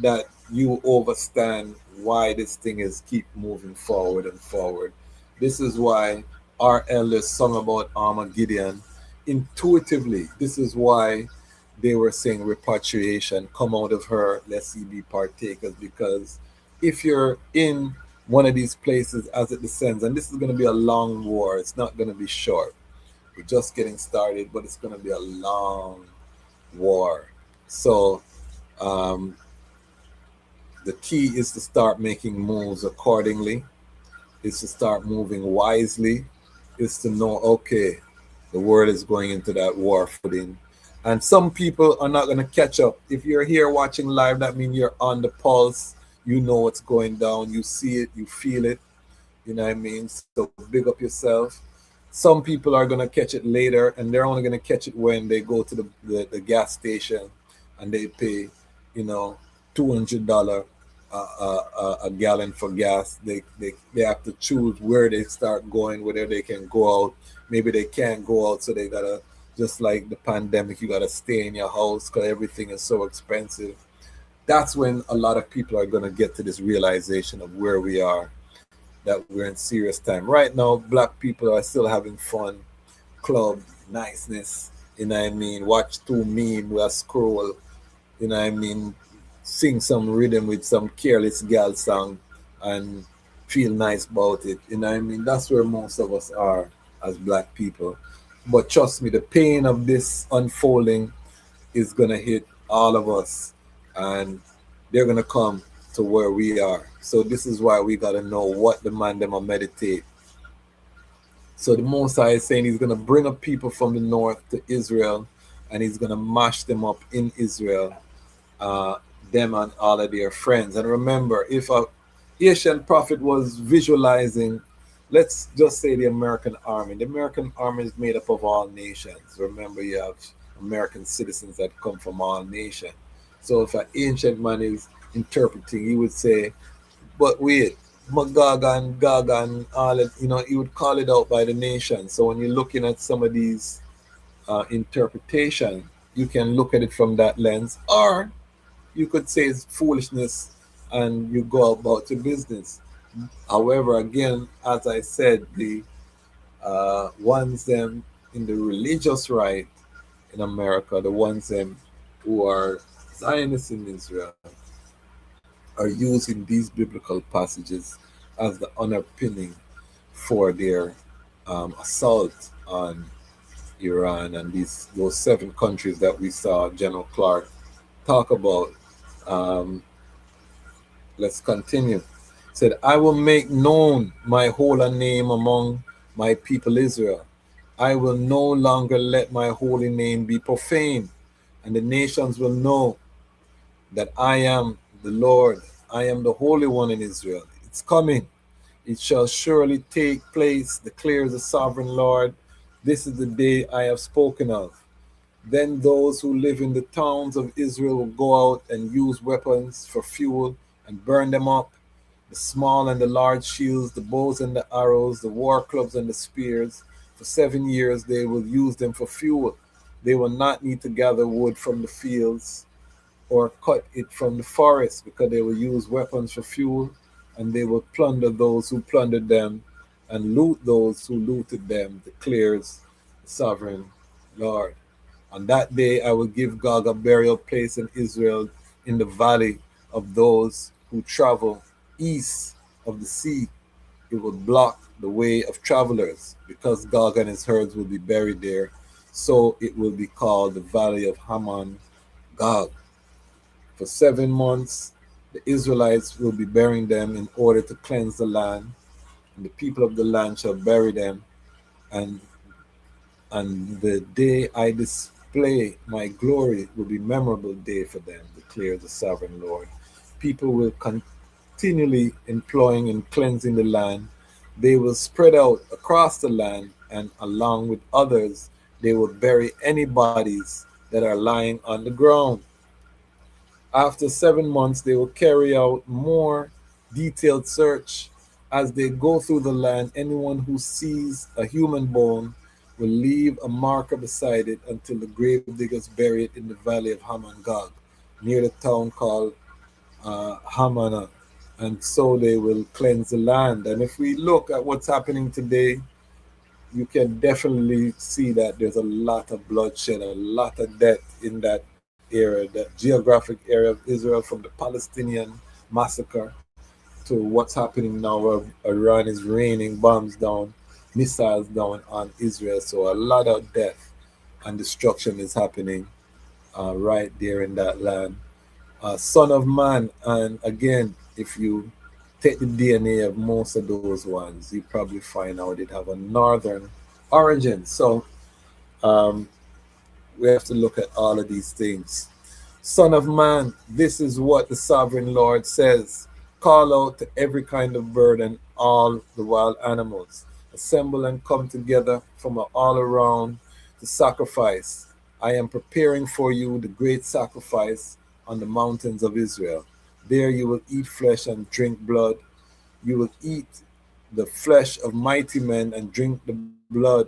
that you understand why this thing is keep moving forward and forward. This is why our elders sung about Armageddon intuitively. This is why they were saying repatriation, come out of her, lest ye be partakers, because if you're in one of these places as it descends, and this is going to be a long war, it's not going to be short. We're just getting started, but it's going to be a long war. So the key is to start making moves accordingly, is to start moving wisely, is to know, okay, the world is going into that war footing. And some people are not going to catch up. If you're here watching live, that means you're on the pulse. You know what's going down. You see it. You feel it. You know what I mean? So big up yourself. Some people are going to catch it later, and they're only going to catch it when they go to the gas station and they pay, $200 a gallon for gas. They have to choose where they start going, whether they can go out. Maybe they can't go out, so they got to, just like the pandemic, you got to stay in your house because everything is so expensive. That's when a lot of people are going to get to this realization of where we are, that we're in serious time. Right now, black people are still having fun, club, niceness, watch two meme, we scroll, sing some rhythm with some careless gal song and feel nice about it. That's where most of us are as black people. But trust me, the pain of this unfolding is going to hit all of us, and they're going to come to where we are. So this is why we got to know what the man them meditate. So the Most High is saying he's going to bring up people from the north to Israel, and he's going to mash them up in Israel, them and all of their friends. And remember, if a Asian prophet was visualizing, let's just say the American army. The American army is made up of all nations. Remember, you have American citizens that come from all nations. So if an ancient man is interpreting, he would say, but wait, Magog and Gog and all that, he would call it out by the nation. So when you're looking at some of these interpretation, you can look at it from that lens, or you could say it's foolishness and you go about your business. However, again, as I said, the ones them in the religious right in America, the ones them who are Zionists in Israel, are using these biblical passages as the underpinning for their assault on Iran and those 7 countries that we saw General Clark talk about. Let's continue. Said, I will make known my holy name among my people Israel. I will no longer let my holy name be profaned, and the nations will know that I am the Lord. I am the Holy One in Israel. It's coming. It shall surely take place, declares the sovereign Lord. This is the day I have spoken of. Then those who live in the towns of Israel will go out and use weapons for fuel and burn them up, the small and the large shields, the bows and the arrows, the war clubs and the spears. For 7 years they will use them for fuel. They will not need to gather wood from the fields or cut it from the forest, because they will use weapons for fuel, and they will plunder those who plundered them and loot those who looted them, declares the sovereign Lord. On that day I will give Gog a burial place in Israel, in the valley of those who travel east of the sea. It will block the way of travelers, because Gog and his herds will be buried there. So it will be called the valley of Haman Gog. For 7 months the Israelites will be burying them in order to cleanse the land, and the people of the land shall bury them, and the day I display my glory will be a memorable day for them, declares the sovereign Lord. People will continually employing and cleansing the land. They will spread out across the land, and along with others they will bury any bodies that are lying on the ground. After 7 months they will carry out more detailed search. As they go through the land, anyone who sees a human bone will leave a marker beside it until the grave diggers bury it in the valley of Haman Gog, near the town called Hamana, and so they will cleanse the land. And if we look at what's happening today, you can definitely see that there's a lot of bloodshed, a lot of death in that area, that geographic area of Israel, from the Palestinian massacre to what's happening now, where Iran is raining bombs down, missiles down on Israel. So a lot of death and destruction is happening right there in that land. Son of man, and again, if you take the DNA of most of those ones, you probably find out it have a northern origin. So we have to look at all of these things. Son of man, this is what the sovereign Lord says. Call out to every kind of bird and all the wild animals. Assemble and come together from all around to sacrifice. I am preparing for you the great sacrifice on the mountains of Israel. There you will eat flesh and drink blood. You will eat the flesh of mighty men and drink the blood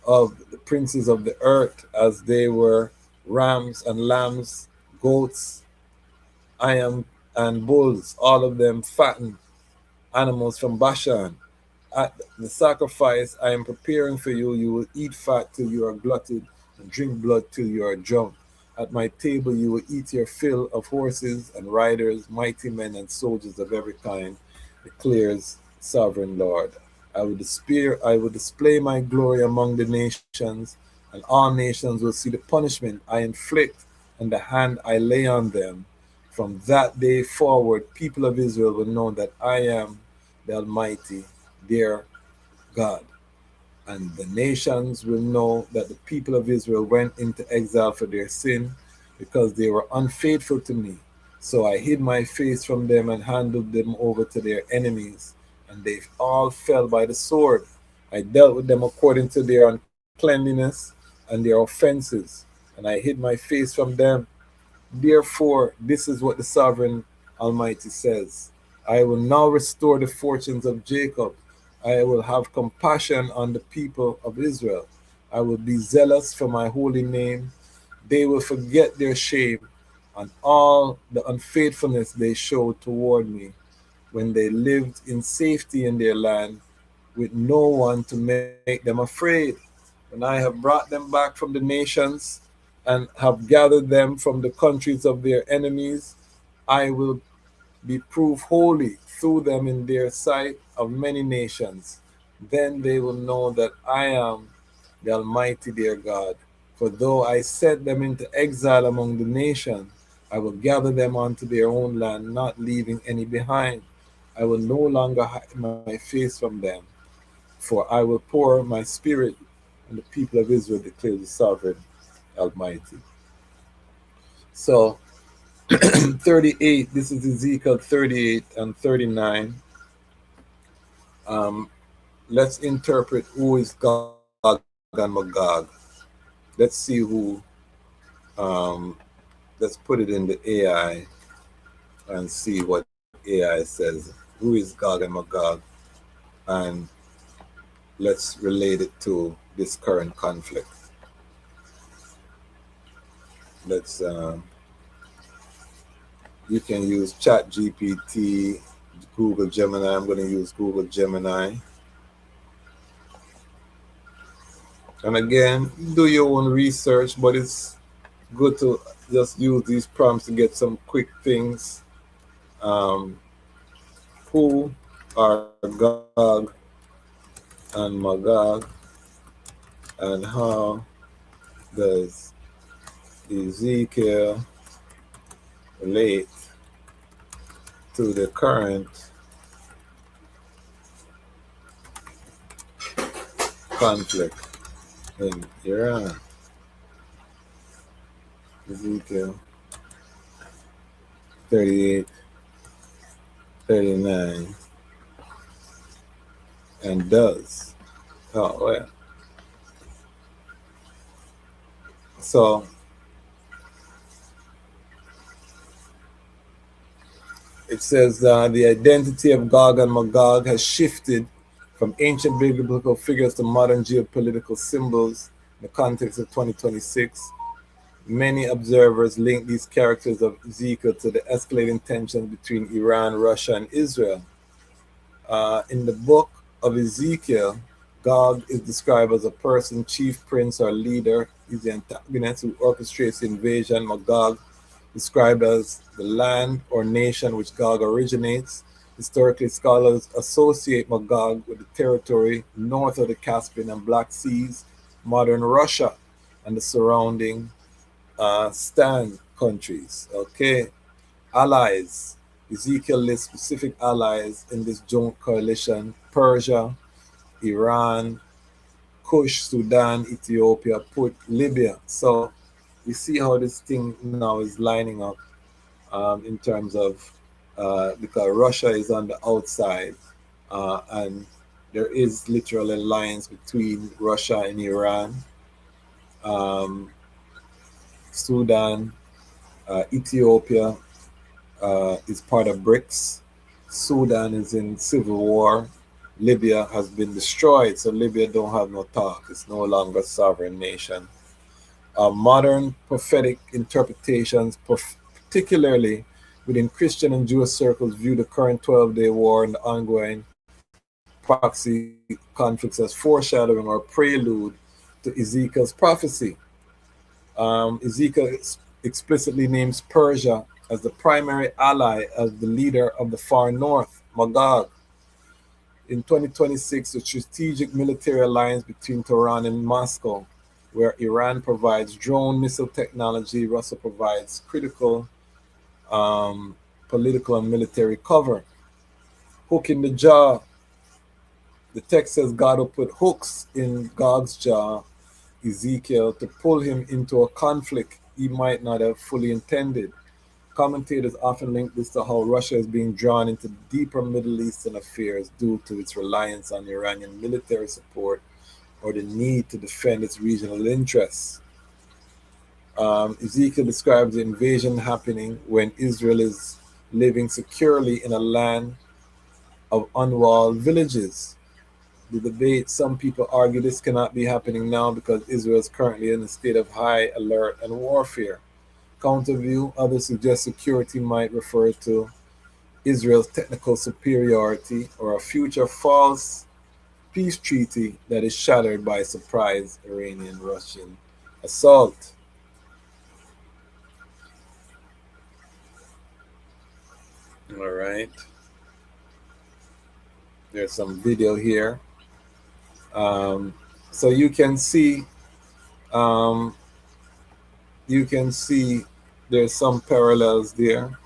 of the princes of the earth, as they were rams and lambs, goats, and bulls, all of them fattened animals from Bashan. At the sacrifice I am preparing for you, you will eat fat till you are glutted and drink blood till you are drunk. At my table you will eat your fill of horses and riders, mighty men and soldiers of every kind, declares sovereign Lord. I will display my glory among the nations, and all nations will see the punishment I inflict and the hand I lay on them. From that day forward, people of Israel will know that I am the Almighty, their God. And the nations will know that the people of Israel went into exile for their sin, because they were unfaithful to me. So I hid my face from them and handed them over to their enemies, and they all fell by the sword. I dealt with them according to their uncleanness and their offenses, and I hid my face from them. Therefore, this is what the sovereign Almighty says. I will now restore the fortunes of Jacob. I will have compassion on the people of Israel. I will be zealous for my holy name. They will forget their shame and all the unfaithfulness they showed toward me when they lived in safety in their land, with no one to make them afraid. When I have brought them back from the nations and have gathered them from the countries of their enemies, I will be proved holy through them in their sight of many nations. Then they will know that I am the Almighty their God. For though I sent them into exile among the nations, I will gather them unto their own land, not leaving any behind. I will no longer hide my face from them, for I will pour my spirit on the people of Israel, declares the sovereign Almighty. So 38, this is Ezekiel 38 and 39. Let's interpret who is God and Magog. Let's see who, let's put it in the AI and see what AI says. Who is Gog and Magog? And let's relate it to this current conflict. Let's, you can use Chat GPT, Google Gemini. I'm going to use Google Gemini. And again, do your own research, but it's good to just use these prompts to get some quick things. Who are Gog and Magog, and how does Ezekiel relate to the current conflict in Iran? Ezekiel 38, 39, and does. Oh, well. So, it says the identity of Gog and Magog has shifted from ancient biblical figures to modern geopolitical symbols in the context of 2026. Many observers link these characters of Ezekiel to the escalating tensions between Iran, Russia, and Israel. In the book of Ezekiel, Gog is described as a person, chief prince, or leader. He's the antagonist who orchestrates the invasion. Magog, described as the land or nation which Gog originates. Historically, scholars associate Magog with the territory north of the Caspian and Black Seas, modern Russia, and the surrounding stand countries. Okay, allies. Ezekiel lists specific allies in this joint coalition: Persia, Iran, Kush, Sudan, Ethiopia, Put, Libya. So we see how this thing now is lining up in terms of because Russia is on the outside and there is literally alliance between Russia and Iran. Sudan, Ethiopia is part of BRICS. Sudan is in civil war. Libya has been destroyed, so Libya don't have no talk. It's no longer a sovereign nation. Modern prophetic interpretations, particularly within Christian and Jewish circles, view the current 12-day war and the ongoing proxy conflicts as foreshadowing or prelude to Ezekiel's prophecy. Ezekiel explicitly names Persia as the primary ally of the leader of the far north, Magog. In 2026, the strategic military alliance between Tehran and Moscow, where Iran provides drone missile technology, Russia provides critical political and military cover. Hook in the jaw. The text says God will put hooks in Gog's jaw, Ezekiel, to pull him into a conflict he might not have fully intended. Commentators often link this to how Russia is being drawn into deeper Middle Eastern affairs due to its reliance on Iranian military support or the need to defend its regional interests. Ezekiel describes the invasion happening when Israel is living securely in a land of unwalled villages. The debate, some people argue this cannot be happening now because Israel is currently in a state of high alert and warfare. Counter view, others suggest security might refer to Israel's technical superiority or a future false peace treaty that is shattered by a surprise Iranian-Russian assault. All right. There's some video here. So you can see there's some parallels there.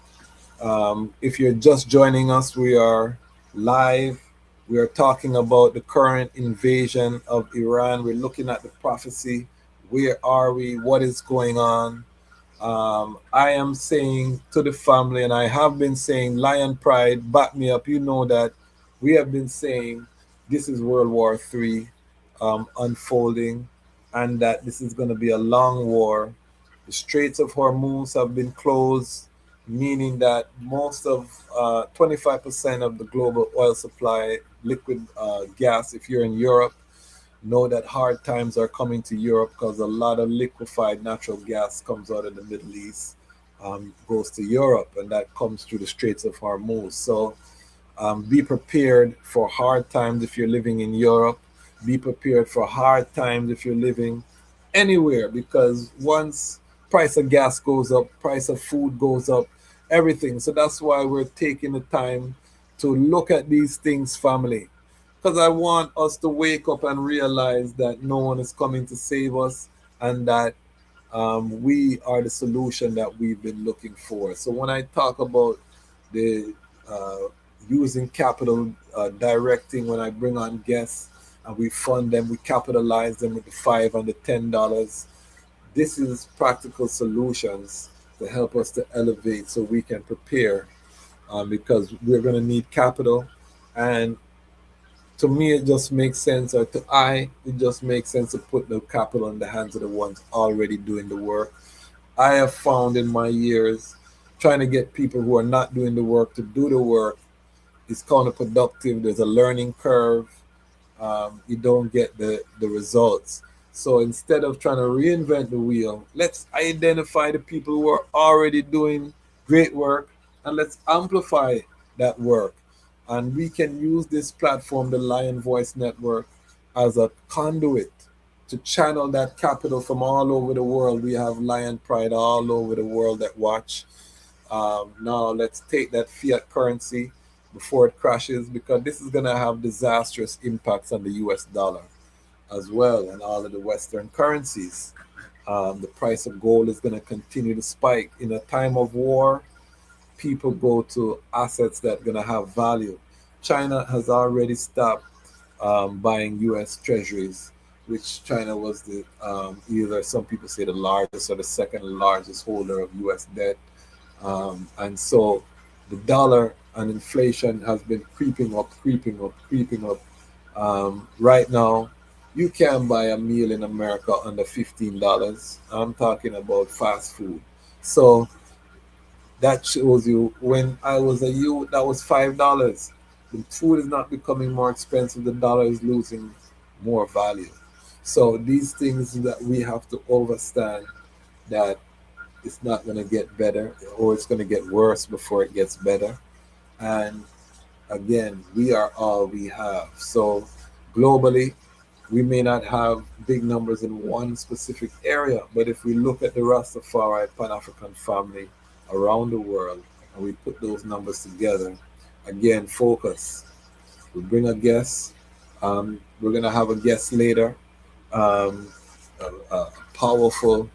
If you're just joining us, we are live. We are talking about the current invasion of Iran. We're looking at the prophecy. Where are we? What is going on? I am saying to the family, and I have been saying, Lion Pride, back me up. You know that we have been saying this is World War III unfolding. and that this is going to be a long war. The Straits of Hormuz have been closed, meaning that most of 25% of the global oil supply, liquid gas, if you're in Europe, know that hard times are coming to Europe because a lot of liquefied natural gas comes out of the Middle East, goes to Europe, and that comes through the Straits of Hormuz. So be prepared for hard times if you're living in Europe. Be prepared for hard times if you're living anywhere, because once price of gas goes up, price of food goes up, everything. So that's why we're taking the time to look at these things, family, because I want us to wake up and realize that no one is coming to save us, and that we are the solution that we've been looking for. So when I talk about the using capital, directing, when I bring on guests and we fund them, we capitalize them with the $5 and the $10. This is practical solutions to help us to elevate so we can prepare, because we're going to need capital. And to me, it just makes sense, or it just makes sense to put the capital in the hands of the ones already doing the work. I have found in my years trying to get people who are not doing the work to do the work is counterproductive. There's a learning curve. You don't get the results. So instead of trying to reinvent the wheel, let's identify the people who are already doing great work and let's amplify that work. And we can use this platform, the Lion Voice Network, as a conduit to channel that capital from all over the world. We have Lion Pride all over the world that watch. Now let's take that fiat currency before it crashes, because this is going to have disastrous impacts on the US dollar as well, and all of the Western currencies. The price of gold is going to continue to spike. In a time of war, people go to assets that are going to have value. China has already stopped buying US treasuries, which China was the either some people say the largest or the second largest holder of US debt. And so the dollar and inflation has been creeping up. Right now, you can buy a meal in America under $15. I'm talking about fast food. So that shows you, when I was a youth, that was $5. The food is not becoming more expensive. The dollar is losing more value. So these things that we have to understand, that it's not going to get better, or it's going to get worse before it gets better. And again, we are all we have. So globally, we may not have big numbers in one specific area, but if we look at the Rastafari Pan-African family around the world and we put those numbers together, again, focus. We bring a guest. We're going to have a guest later, a powerful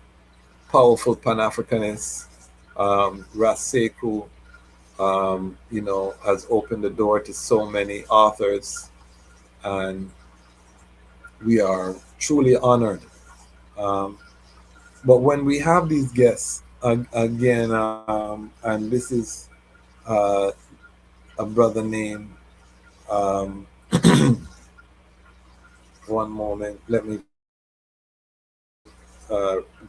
Pan-Africanist, Raseku, has opened the door to so many authors, and we are truly honored. But when we have these guests, again, and this is a brother named, one moment, let me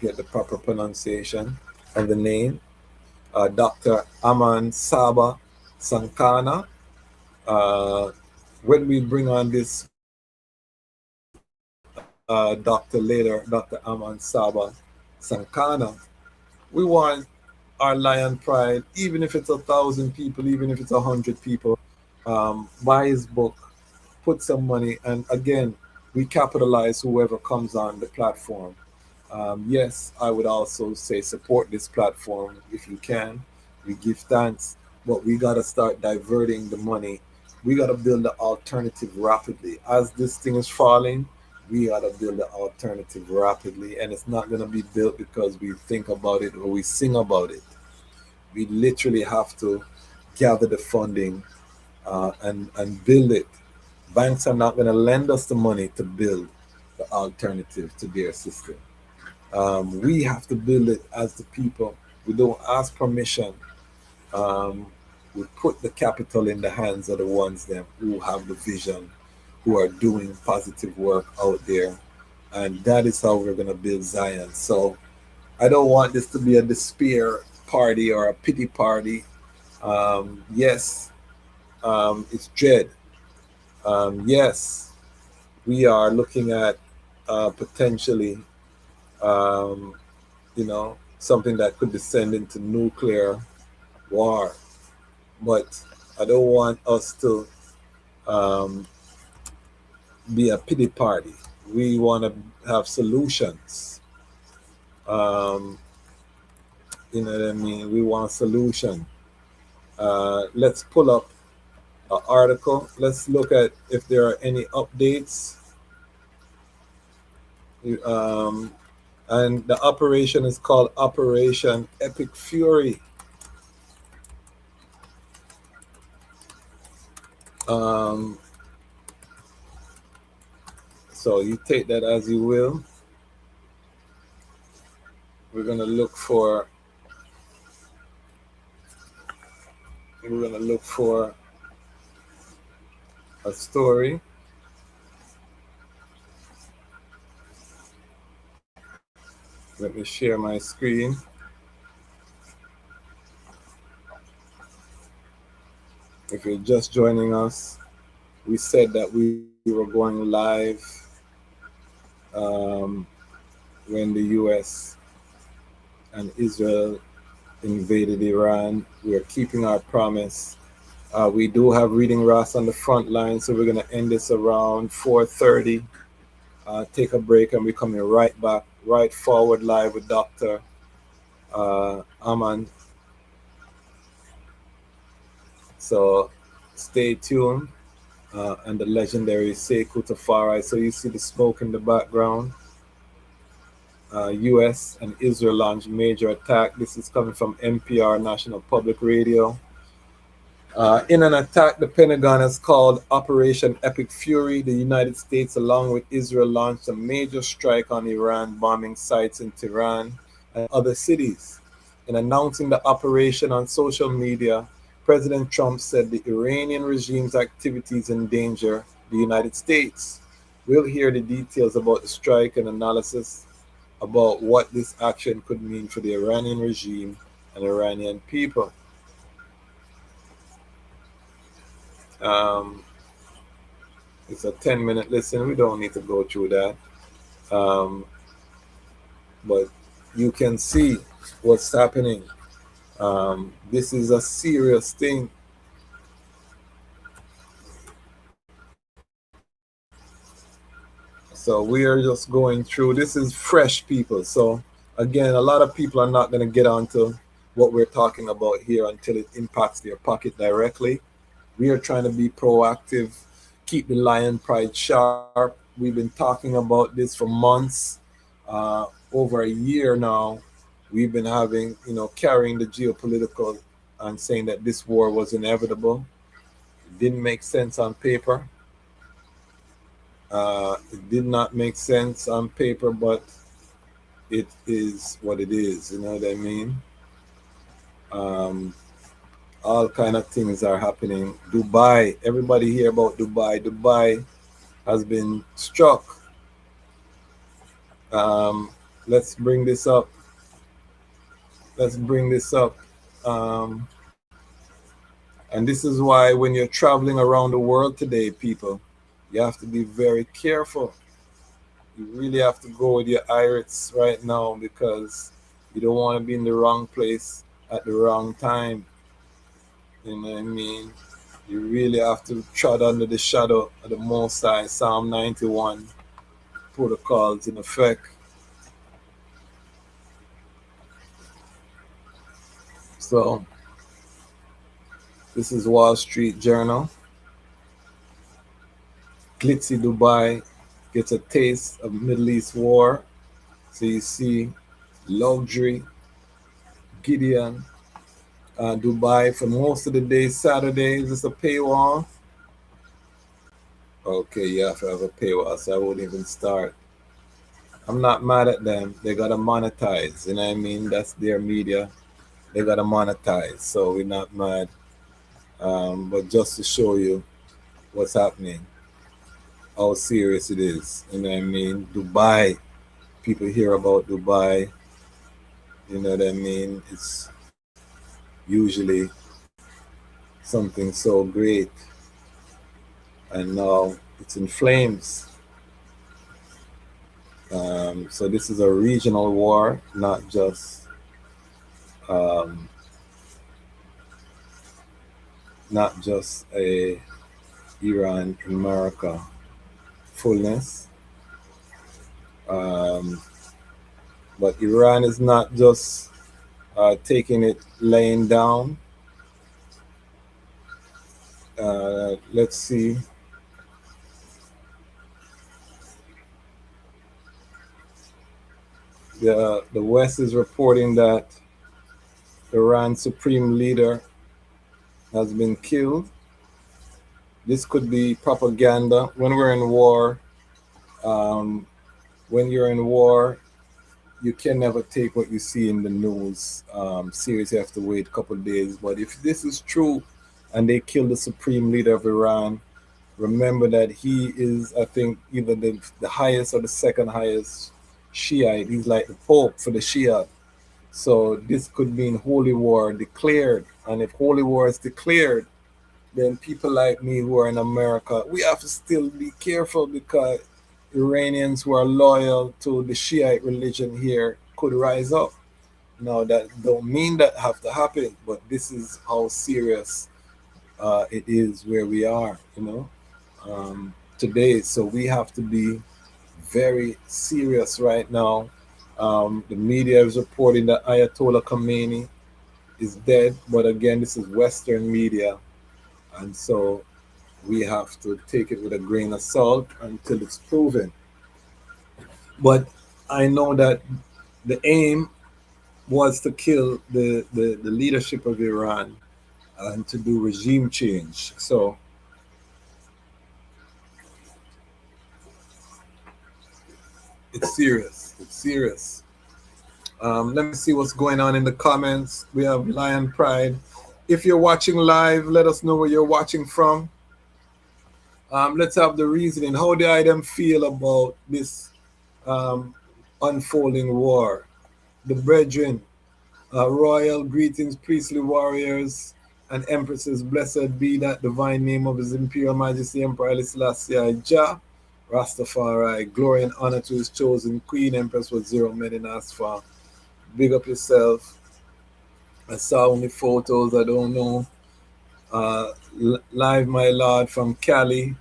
get the proper pronunciation of the name. Dr. Aman Saba Sankana. When we bring on this doctor later, Dr. Aman Saba Sankana, we want our Lion Pride, even if it's 1,000 people, even if it's 100 people, buy his book, put some money, and again, we capitalize whoever comes on the platform. Yes, I would also say support this platform if you can. We give thanks, but we got to start diverting the money. We got to build the alternative rapidly. As this thing is falling, we got to build the alternative rapidly, and it's not going to be built because we think about it or we sing about it. We literally have to gather the funding and build it. Banks are not going to lend us the money to build the alternative to their system. We have to build it as the people. We don't ask permission. We put the capital in the hands of the ones who have the vision, who are doing positive work out there. And that is how we're going to build Zion. So I don't want this to be a despair party or a pity party. Yes, it's dread. Yes, we are looking at potentially, um, something that could descend into nuclear war. But I don't want us to um, be a pity party. We want to have solutions. Um, you know what I mean? We want a solution. Let's pull up an article. Let's look at if there are any updates. Um, and the operation is called Operation Epic Fury. Um, so you take that as you will. We're gonna look for a story. Let me share my screen. If you're just joining us, we said that we were going live when the US and Israel invaded Iran. We are keeping our promise. We do have Reading Ross on the front line, so we're going to end this around 4:30. Take a break, and we're coming right back, right forward live with Dr. Aman. So stay tuned. And the legendary Sekou Tafari. So you see the smoke in the background. US and Israel launched major attack. This is coming from NPR, National Public Radio. In an attack the Pentagon has called Operation Epic Fury, the United States, along with Israel, launched a major strike on Iran, bombing sites in Tehran and other cities. In announcing the operation on social media, President Trump said the Iranian regime's activities endanger the United States. We'll hear the details about the strike and analysis about what this action could mean for the Iranian regime and Iranian people. It's a 10-minute listen. We don't need to go through that. But you can see what's happening. This is a serious thing. So we are just going through. This is fresh, people. So again, a lot of people are not going to get onto what we're talking about here until it impacts their pocket directly. We are trying to be proactive, keep the lion pride sharp. We've been talking about this for months, over a year now. We've been having, carrying the geopolitical and saying that this war was inevitable. It didn't make sense on paper. It did not make sense on paper, but it is what it is. You know what I mean? All kind of things are happening. Dubai, everybody hear about Dubai. Dubai has been struck. Let's bring this up. And this is why when you're traveling around the world today, people, you have to be very careful. You really have to go with your irids right now, because you don't want to be in the wrong place at the wrong time. You know what I mean? You really have to tread under the shadow of the Most High. Psalm 91 protocols in effect. So this is Wall Street Journal. Glitzy Dubai gets a taste of Middle East war. So you see luxury, Gideon, Dubai for most of the day. Saturday, is this a paywall? Okay, you have to have a paywall, so I won't even start. I'm not mad at them. They gotta monetize, you know what I mean? That's their media. They gotta monetize, so we're not mad. But just to show you what's happening. how serious it is. You know what I mean? Dubai, people hear about Dubai. You know what I mean? It's usually something so great, and now it's in flames. So this is a regional war, um, not just a Iran America fullness. Um, but Iran is not just taking it laying down. Let's see. The West is reporting that Iran's supreme leader has been killed. This could be propaganda. When we're in war, um, when you're in war, you can never take what you see in the news serious. You have to wait a couple of days. But if this is true and they kill the supreme leader of Iran, remember that he is, I think, either the highest or the second highest Shiite. He's like the Pope for the Shia. So this could mean holy war declared. And if holy war is declared, then people like me who are in America, we have to still be careful because Iranians who are loyal to the Shiite religion here could rise up. Now that don't mean that have to happen, but this is how serious it is where we are, today. So we have to be very serious right now. The media is reporting that Ayatollah Khomeini is dead, but again, this is Western media, and so we have to take it with a grain of salt until it's proven. But I know that the aim was to kill the leadership of Iran and to do regime change. So it's serious. It's serious. Let me see what's going on in the comments. We have Lion Pride. If you're watching live, let us know where you're watching from. Let's have the reasoning. How do I them feel about this unfolding war? The brethren, royal greetings, priestly warriors, and empresses. Blessed be that divine name of His Imperial Majesty Emperor Haile Selassie Jah, Rastafari. Glory and honor to His chosen Queen, Empress with zero men in Asphalt. Big up yourself. I saw only photos, I don't know. Live, my lord, from Cali.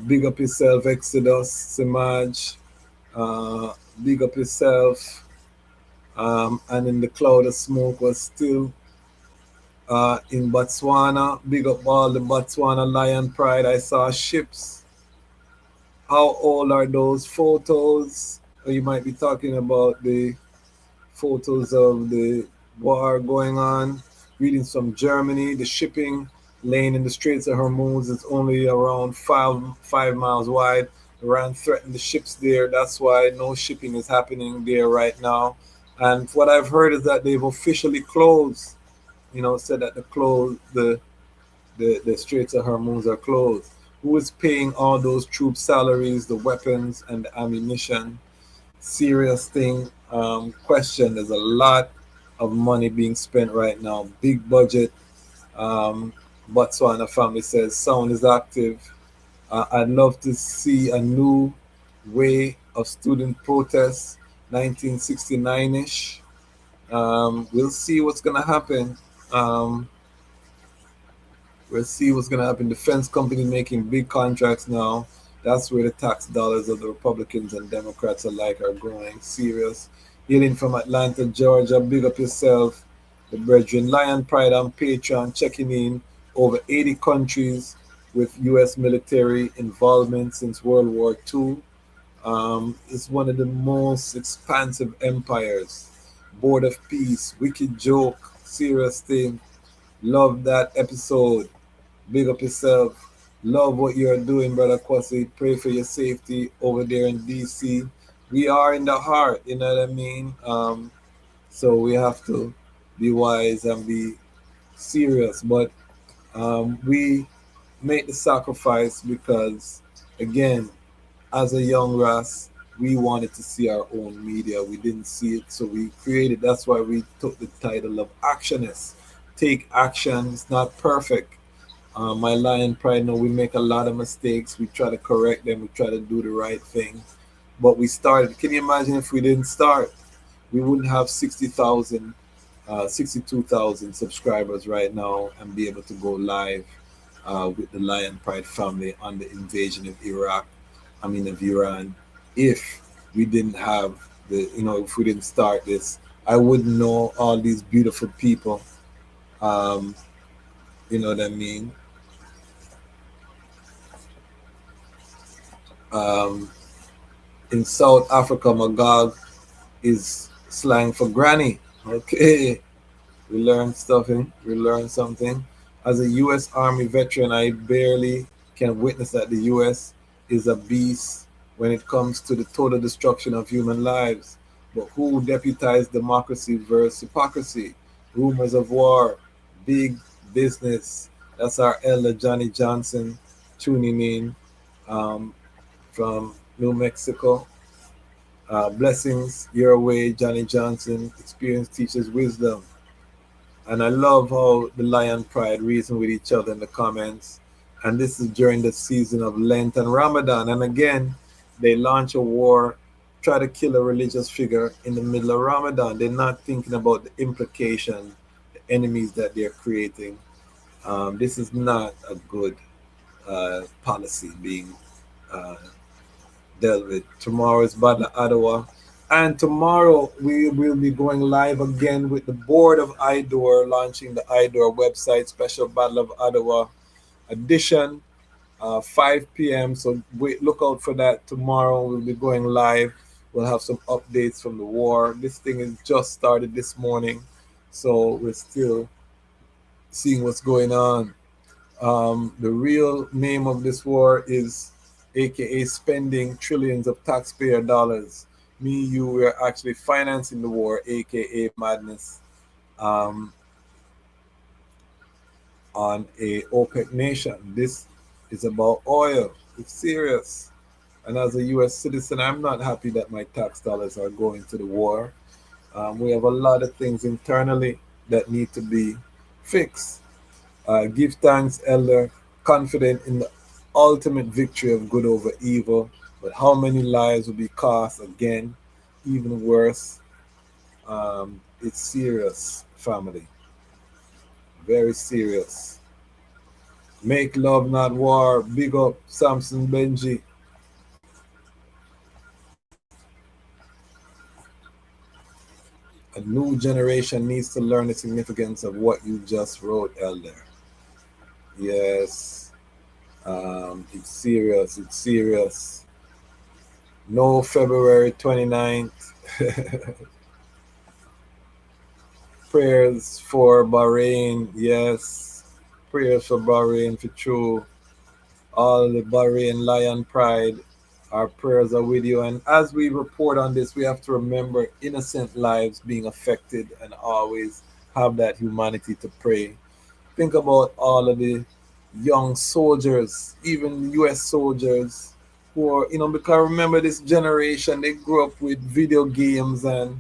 Big up yourself, Exodus, Simaj. Big up yourself. And in the cloud of smoke was still in Botswana. Big up all the Botswana Lion Pride. I saw ships. How old are those photos? Or you might be talking about the photos of the war going on. Readings from Germany. The shipping lane in the Straits of Hormuz is only around 5 miles wide. Iran threatened the ships there. That's why no shipping is happening there right now. And what I've heard is that they've officially closed. Said that the Straits of Hormuz are closed. Who is paying all those troops' salaries, the weapons, and the ammunition? Serious thing. Question. There's a lot of money being spent right now. Big budget. Botswana family says sound is active. I'd love to see a new way of student protests, 1969-ish. We'll see what's going to happen. We'll see what's going to happen. Defense companies making big contracts now. That's where the tax dollars of the Republicans and Democrats alike are going. Serious. Hailing from Atlanta, Georgia. Big up yourself. The brethren. Lion Pride on Patreon checking in. Over 80 countries with U.S. military involvement since World War II. It's one of the most expansive empires. Board of Peace. Wicked joke. Serious thing. Love that episode. Big up yourself. Love what you're doing, Brother Kwasi. Pray for your safety over there in D.C. We are in the heart, you know what I mean? So we have to be wise and be serious. But we make the sacrifice because again, as a young Ras, we wanted to see our own media. We didn't see it, so we created. That's why we took the title of Actionists. Take action. It's not perfect. My Lion Pride, no, we make a lot of mistakes. We try to correct them. We try to do the right thing. But we started. Can you imagine if we didn't start? We wouldn't have 60,000, 62,000 subscribers right now and be able to go live with the Lion Pride family on the invasion of of Iran. If we didn't have if we didn't start this, I wouldn't know all these beautiful people. Um, you know what I mean? Um, in South Africa, Magog is slang for granny. Okay, we learned something. We learned something. As a U.S. Army veteran, I barely can witness that the U.S. is a beast when it comes to the total destruction of human lives. But who deputized democracy versus hypocrisy? Rumors of war, big business. That's our elder Johnny Johnson tuning in um, from New Mexico. Blessings your way, Johnny Johnson. Experience teaches wisdom. And I love how the Lion Pride reason with each other in the comments. And this is during the season of Lent and Ramadan. And again, they launch a war, try to kill a religious figure in the middle of Ramadan. They're not thinking about the implication, the enemies that they're creating. This is not a good policy being dealt with. Tomorrow is Battle of Ottawa. And tomorrow we will be going live again with the board of IDOR, launching the IDOR website, Special Battle of Ottawa edition, 5 p.m. So look out for that tomorrow. We'll be going live. We'll have some updates from the war. This thing is just started this morning, so we're still seeing what's going on. The real name of this war is aka spending trillions of taxpayer dollars. Me, you, we're actually financing the war, aka madness, on a OPEC nation. This is about oil. It's serious. And as a U.S. citizen, I'm not happy that my tax dollars are going to the war. We have a lot of things internally that need to be fixed. Give thanks, Elder, confident in the ultimate victory of good over evil. But how many lives will be cost again? Even worse. It's serious, family. Very serious. Make love, not war. Big up Samson Benji. A new generation needs to learn the significance of what you just wrote, Elder. Yes. It's serious. It's serious. No February 29th. Prayers for Bahrain. Yes. Prayers for Bahrain for true. All the Bahrain Lion Pride. Our prayers are with you. And as we report on this, we have to remember innocent lives being affected and always have that humanity to pray. Think about all of the young soldiers, even US soldiers, who are, because remember this generation, they grew up with video games and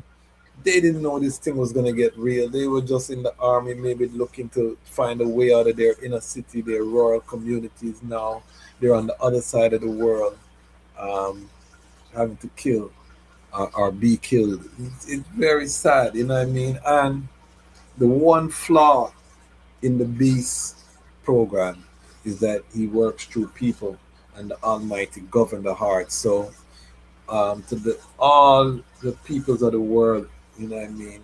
they didn't know this thing was going to get real. They were just in the army, maybe looking to find a way out of their inner city, their rural communities. Now they're on the other side of the world, having to kill or be killed. It's very sad, you know what I mean? And the one flaw in the Beast program is that he works through people and the Almighty govern the heart. So to all the peoples of the world, you know what I mean,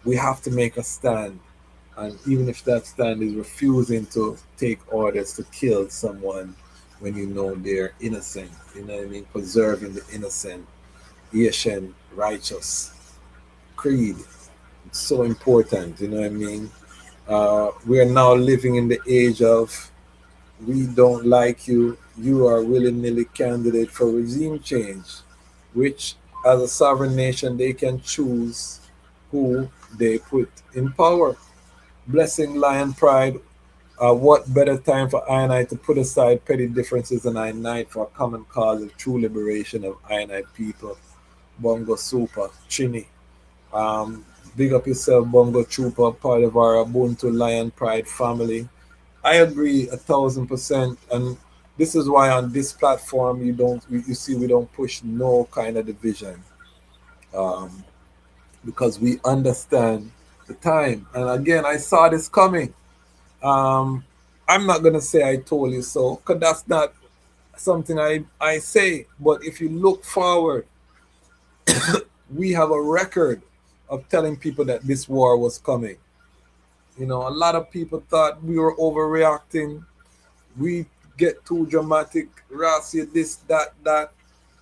we have to make a stand. And even if that stand is refusing to take orders to kill someone when you know they're innocent, you know what I mean, preserving the innocent, Asian righteous creed. It's so important, you know what I mean. We are now living in the age of we don't like you, you are willy-nilly candidate for regime change, which as a sovereign nation they can choose who they put in power. Blessing Lion Pride, What better time for I and I to put aside petty differences and unite for a common cause of true liberation of I and I people? Bongo Super, Chini. Um, Big up yourself, Bongo Trooper, part of our Ubuntu Lion Pride family. I agree 1,000%, and this is why on this platform you see we don't push no kind of division, um, because we understand the time. And again, I saw this coming. Um, I'm not gonna say I told you so, because that's not something I say. But if you look forward, we have a record of telling people that this war was coming. A lot of people thought we were overreacting. We get too dramatic. Rassia, this, that, that.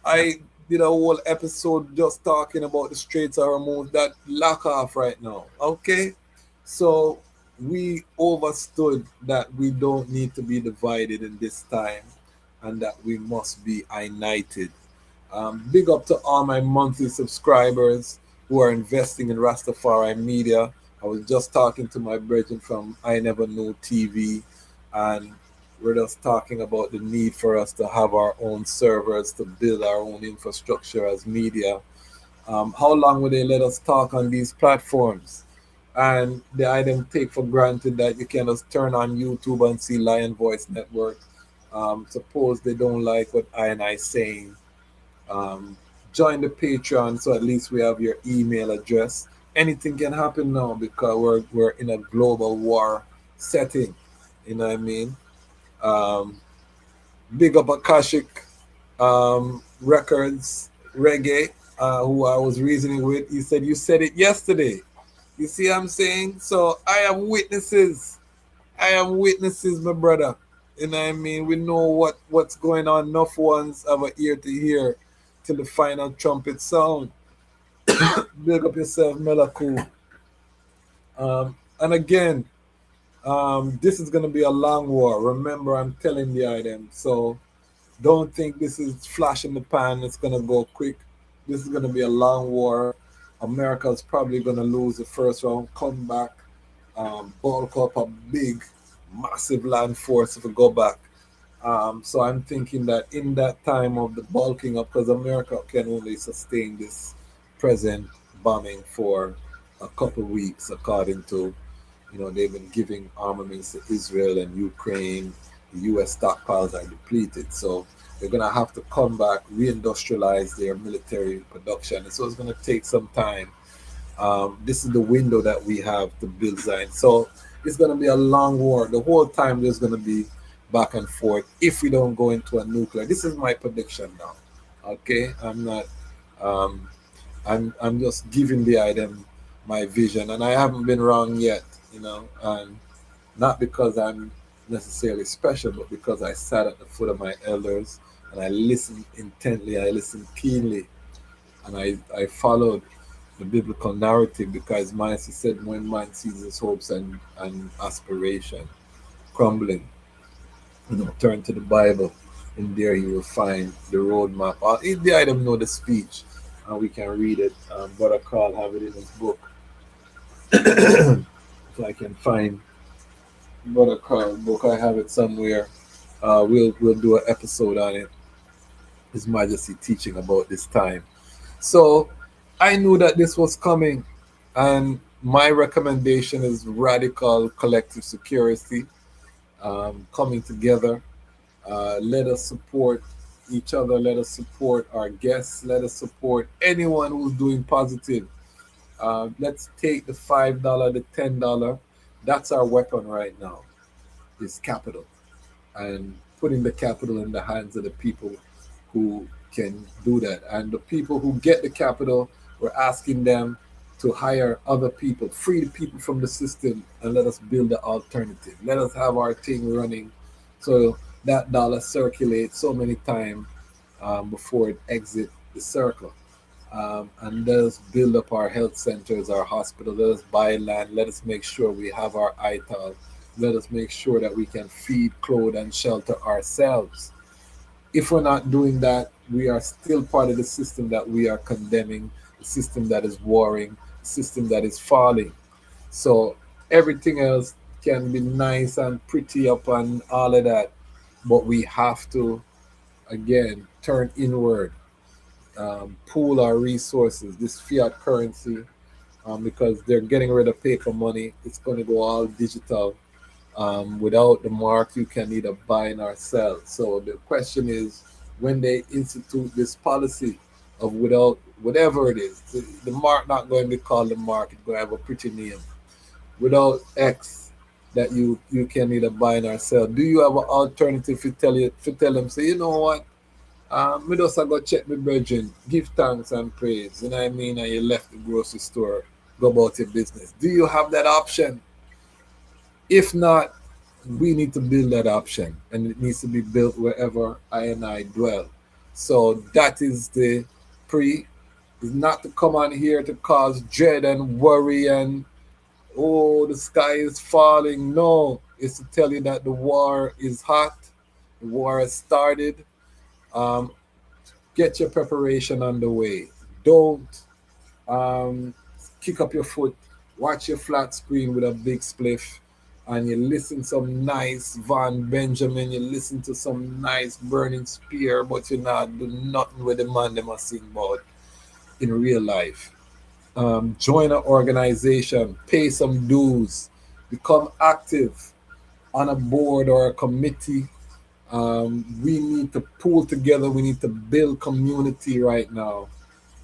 I did a whole episode just talking about the Straits of Hormuz that lock off right now. Okay? So we overstood that we don't need to be divided in this time and that we must be united. Big up to all my monthly subscribers who are investing in Rastafari Media. I was just talking to my brethren from I Never Knew TV, and we're just talking about the need for us to have our own servers, to build our own infrastructure as media. How long will they let us talk on these platforms? And the item take for granted that you can just turn on YouTube and see Lion Voice Network. Suppose they don't like what I and I saying. Join the Patreon so at least we have your email address. Anything can happen now because we're in a global war setting. You know what I mean? Big up Akashic Records Reggae, who I was reasoning with. He said, "You said it yesterday." You see what I'm saying? So I am witnesses. My brother. You know what I mean? We know what's going on. Enough ones have an ear to hear till the final trumpet sound. Big up yourself, Melaku. And again, this is going to be a long war. Remember, I'm telling the item. So don't think this is flash in the pan. It's going to go quick. This is going to be a long war. America's probably going to lose the first round, come back, bulk up a big, massive land force if we go back. So I'm thinking that in that time of the bulking up, because America can only sustain this present bombing for a couple of weeks, according to, they've been giving armaments to Israel and Ukraine. The U.S. stockpiles are depleted, so they're going to have to come back, reindustrialize their military production. And so it's going to take some time. This is the window that we have to build Zion. So it's going to be a long war. The whole time there's going to be back and forth if we don't go into a nuclear. This is my prediction now. Okay, I'm not. I'm just giving the item my vision, and I haven't been wrong yet. And not because I'm necessarily special, but because I sat at the foot of my elders and I listened intently, I listened keenly, and I followed the biblical narrative, because Master said when man sees his hopes and aspiration crumbling, turn to the Bible. In there you will find the roadmap. If the item know the speech, and we can read it. Brother Carl have it in his book. If I can find Brother Carl's book, I have it somewhere. We'll do an episode on it. His Majesty teaching about this time. So I knew that this was coming, and my recommendation is radical collective security, coming together. Let us support each other. Let us support our guests. Let us support anyone who's doing positive. Let's take the $5, the $10. That's our weapon right now, is capital. And putting the capital in the hands of the people who can do that. And the people who get the capital, we're asking them to hire other people, free the people from the system, and let us build the alternative. Let us have our thing running so that dollar circulates so many times before it exits the circle. And let us build up our health centers, our hospital. Let us buy land. Let us make sure we have our ITAL. Let us make sure that we can feed, clothe, and shelter ourselves. If we're not doing that, we are still part of the system that we are condemning, the system that is warring, the system that is falling. So everything else can be nice and pretty up and all of that, but we have to again turn inward, pool our resources, this fiat currency, because they're getting rid of paper money. It's going to go all digital. Without the mark, you can neither buy nor sell. So the question is, when they institute this policy of without whatever it is, the mark not going to be called the mark. It's going to have a pretty name. Without X, that you can neither buy nor sell. Do you have an alternative to tell them, say, you know what? Me just go check my brethren, give thanks and praise, you know what I mean, and you left the grocery store, go about your business. Do you have that option? If not, we need to build that option, and it needs to be built wherever I and I dwell. So that is the pre, is not to come on here to cause dread and worry and, oh, the sky is falling. No, it's to tell you that the war is hot, the war has started. Get your preparation underway. Don't kick up your foot, watch your flat screen with a big spliff, and you listen some nice Van Benjamin, you listen to some nice Burning Spear, but you not do nothing with the man them a sing about in real life. Join an organization, pay some dues, become active on a board or a committee. We need to pull together. We need to build community right now.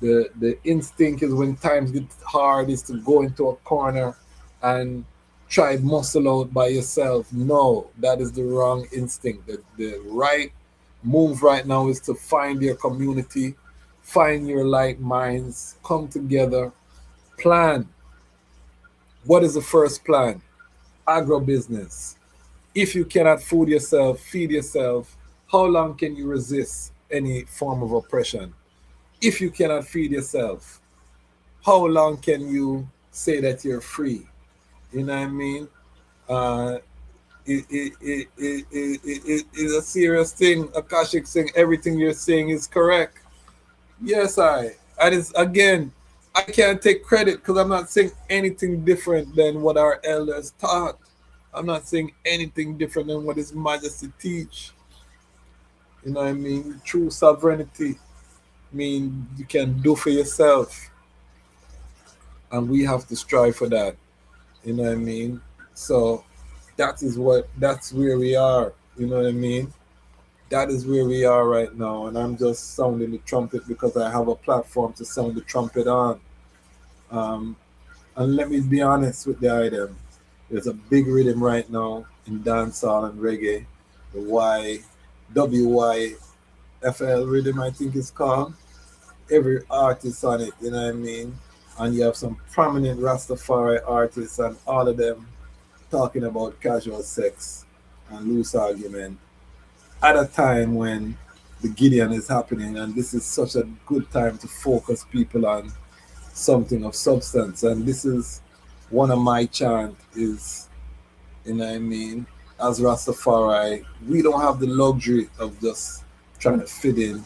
The instinct is when times get hard is to go into a corner and try muscle out by yourself. No, that is the wrong instinct. The right move right now is to find your community, find your like minds, come together, plan. What is the first plan? Agribusiness. If you cannot feed yourself, how long can you resist any form of oppression? If you cannot feed yourself, how long can you say that you're free? You know what I mean? It's a serious thing. Akashic saying everything you're saying is correct. Yes, and it's again, I can't take credit because I'm not saying anything different than what our elders taught. I'm not saying anything different than what His Majesty teach. You know what I mean? True sovereignty mean you can do for yourself. And we have to strive for that. You know what I mean? So that's where we are. You know what I mean? That is where we are right now. And I'm just sounding the trumpet because I have a platform to sound the trumpet on. And let me be honest with the item. There's a big rhythm right now in dancehall and reggae. The WYFL rhythm, I think it's called. Every artist on it, you know what I mean? And you have some prominent Rastafari artists and all of them talking about casual sex and loose argument at a time when the Gideon is happening, and this is such a good time to focus people on something of substance. And this is one of my chant is, you know what I mean, as Rastafari, we don't have the luxury of just trying to fit in.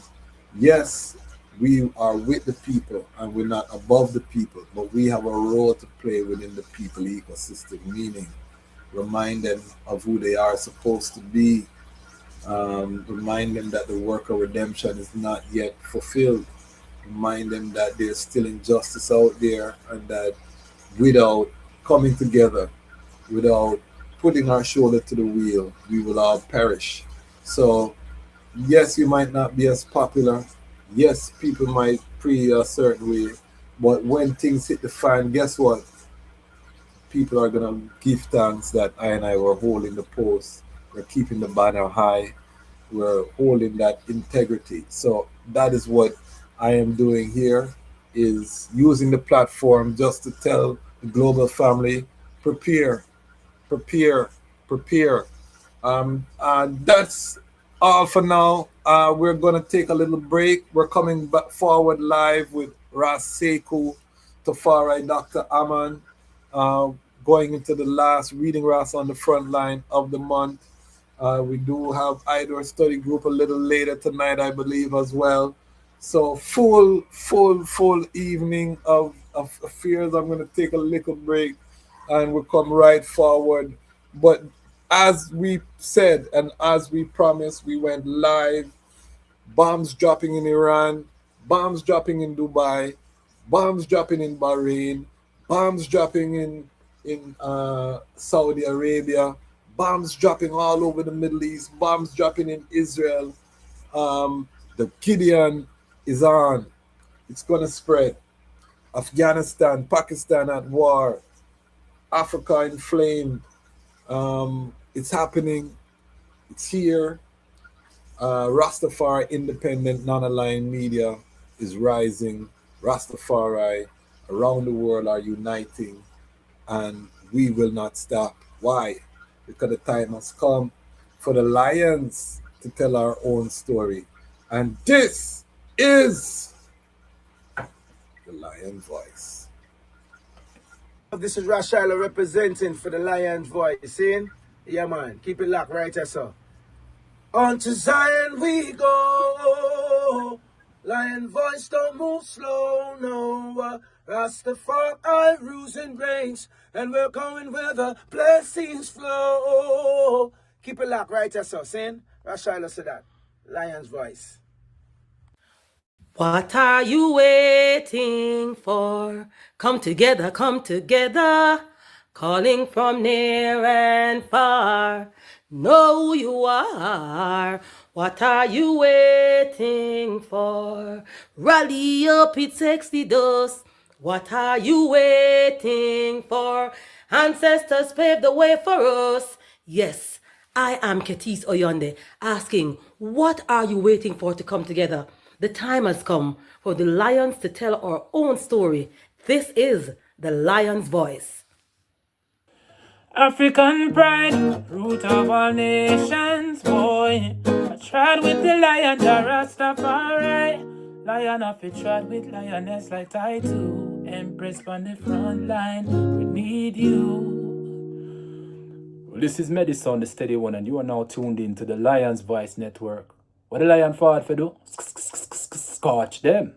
Yes, we are with the people and we're not above the people, but we have a role to play within the people ecosystem, meaning remind them of who they are supposed to be, remind them that the work of redemption is not yet fulfilled, remind them that there's still injustice out there, and that without coming together, without putting our shoulder to the wheel, we will all perish. So yes, you might not be as popular. Yes, people might pre a certain way, but when things hit the fan, guess what? People are gonna give thanks that I and I were holding the post. We're keeping the banner high. We're holding that integrity. So that is what I am doing here, is using the platform just to tell the global family, prepare. That's all for now. We're going to take a little break. We're coming back forward live with Ras Sekou, Tafari, Dr. Aman, going into the last reading Ras on the front line of the month. We do have Idor study group a little later tonight, I believe, as well. So full evening of affairs. I'm going to take a little break and we'll come right forward But as we said and as we promised, we went live. Bombs dropping in Iran, bombs dropping in Dubai, bombs dropping in Bahrain, bombs dropping in Saudi Arabia, bombs dropping all over the Middle East, bombs dropping in Israel. The Gideon is on. It's going to spread. Afghanistan, Pakistan at war, Africa inflamed. It's happening. It's here. Rastafari independent non-aligned media is rising. Rastafari around the world are uniting, and we will not stop. Why? Because the time has come for the lions to tell our own story. And this is the Lion Voice. This is Rashala representing for the Lion Voice. See? Yeah, man. Keep it locked right there, sir. On to Zion we go. Lion Voice don't move slow, no. Rastafari rules and reigns, and we're going where the blessings flow. Keep it locked right there, sir. Saying Rashala said that. Lion's Voice. What are you waiting for? Come together, calling from near and far. Know who you are. What are you waiting for? Rally up, it takes the dust. What are you waiting for? Ancestors paved the way for us. Yes, I am Ketis Oyonde, asking, what are you waiting for to come together? The time has come for the lions to tell our own story. This is the Lion's Voice. African pride, root of all nations, boy. I tried with the lion, the Rastafari. Lion of it tried with lioness like I do. Empress on the front line, we need you. Well, this is Medicine, the steady one, and you are now tuned in to the Lion's Voice Network. What the lion fought for do? Scorch them.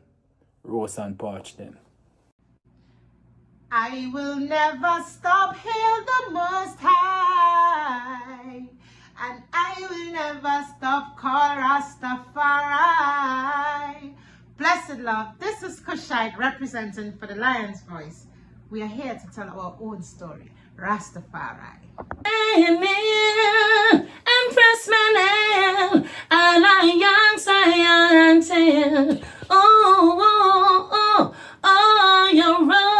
Roast and parch them. I will never stop, hail the Most High, and I will never stop, call Rastafari. Blessed love, this is Kushite representing for the Lion's Voice. We are here to tell our own story, Rastafari. Empress Manel, and I young Zion, oh, you're wrong.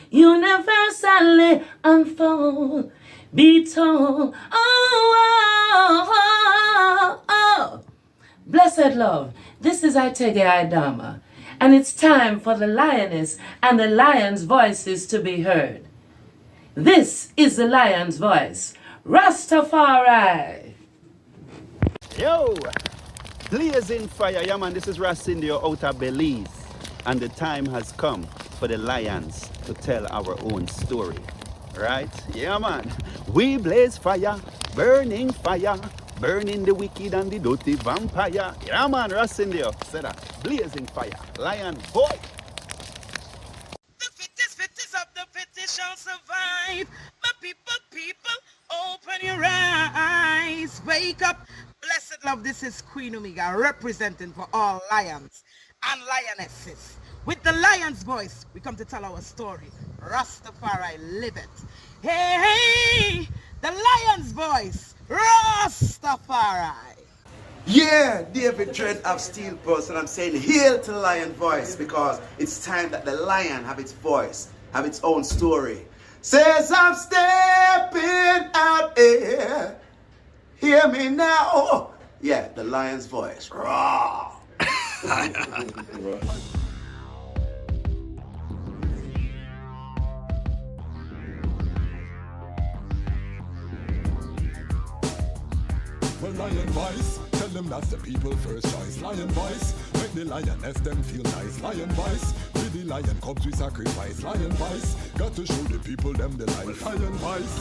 Universally unfold, be told, oh. Blessed love, this is Itege Idama, and it's time for the lioness and the lion's voices to be heard. This is the Lion's Voice, Rastafari. Yo, blazing fire, yeah man, this is Racindio out of Belize, and the time has come for the lions to tell our own story, right? Yeah man, we blaze fire, burning the wicked and the dirty vampire. Yeah man, Racindio, say that, blazing fire, lion boy. Shall survive. My people, open your eyes. Wake up. Blessed love, this is Queen Omega representing for all lions and lionesses. With the Lion's Voice, we come to tell our story. Rastafari live it. Hey, the Lion's Voice, Rastafari. Yeah, David Dread of Steel Pulse, and I'm saying hail to the Lion Voice because it's time that the lion have its voice, have its own story. Says I'm stepping out here. Hear me now. Yeah, the Lion's Voice. Raw. Well, Lion Voice, tell them that's the people first choice. Lion Voice, make the lioness them feel nice. Lion Voice, with the lion cubs we sacrifice. Lion Voice, got to show the people them the life. Lion Voice.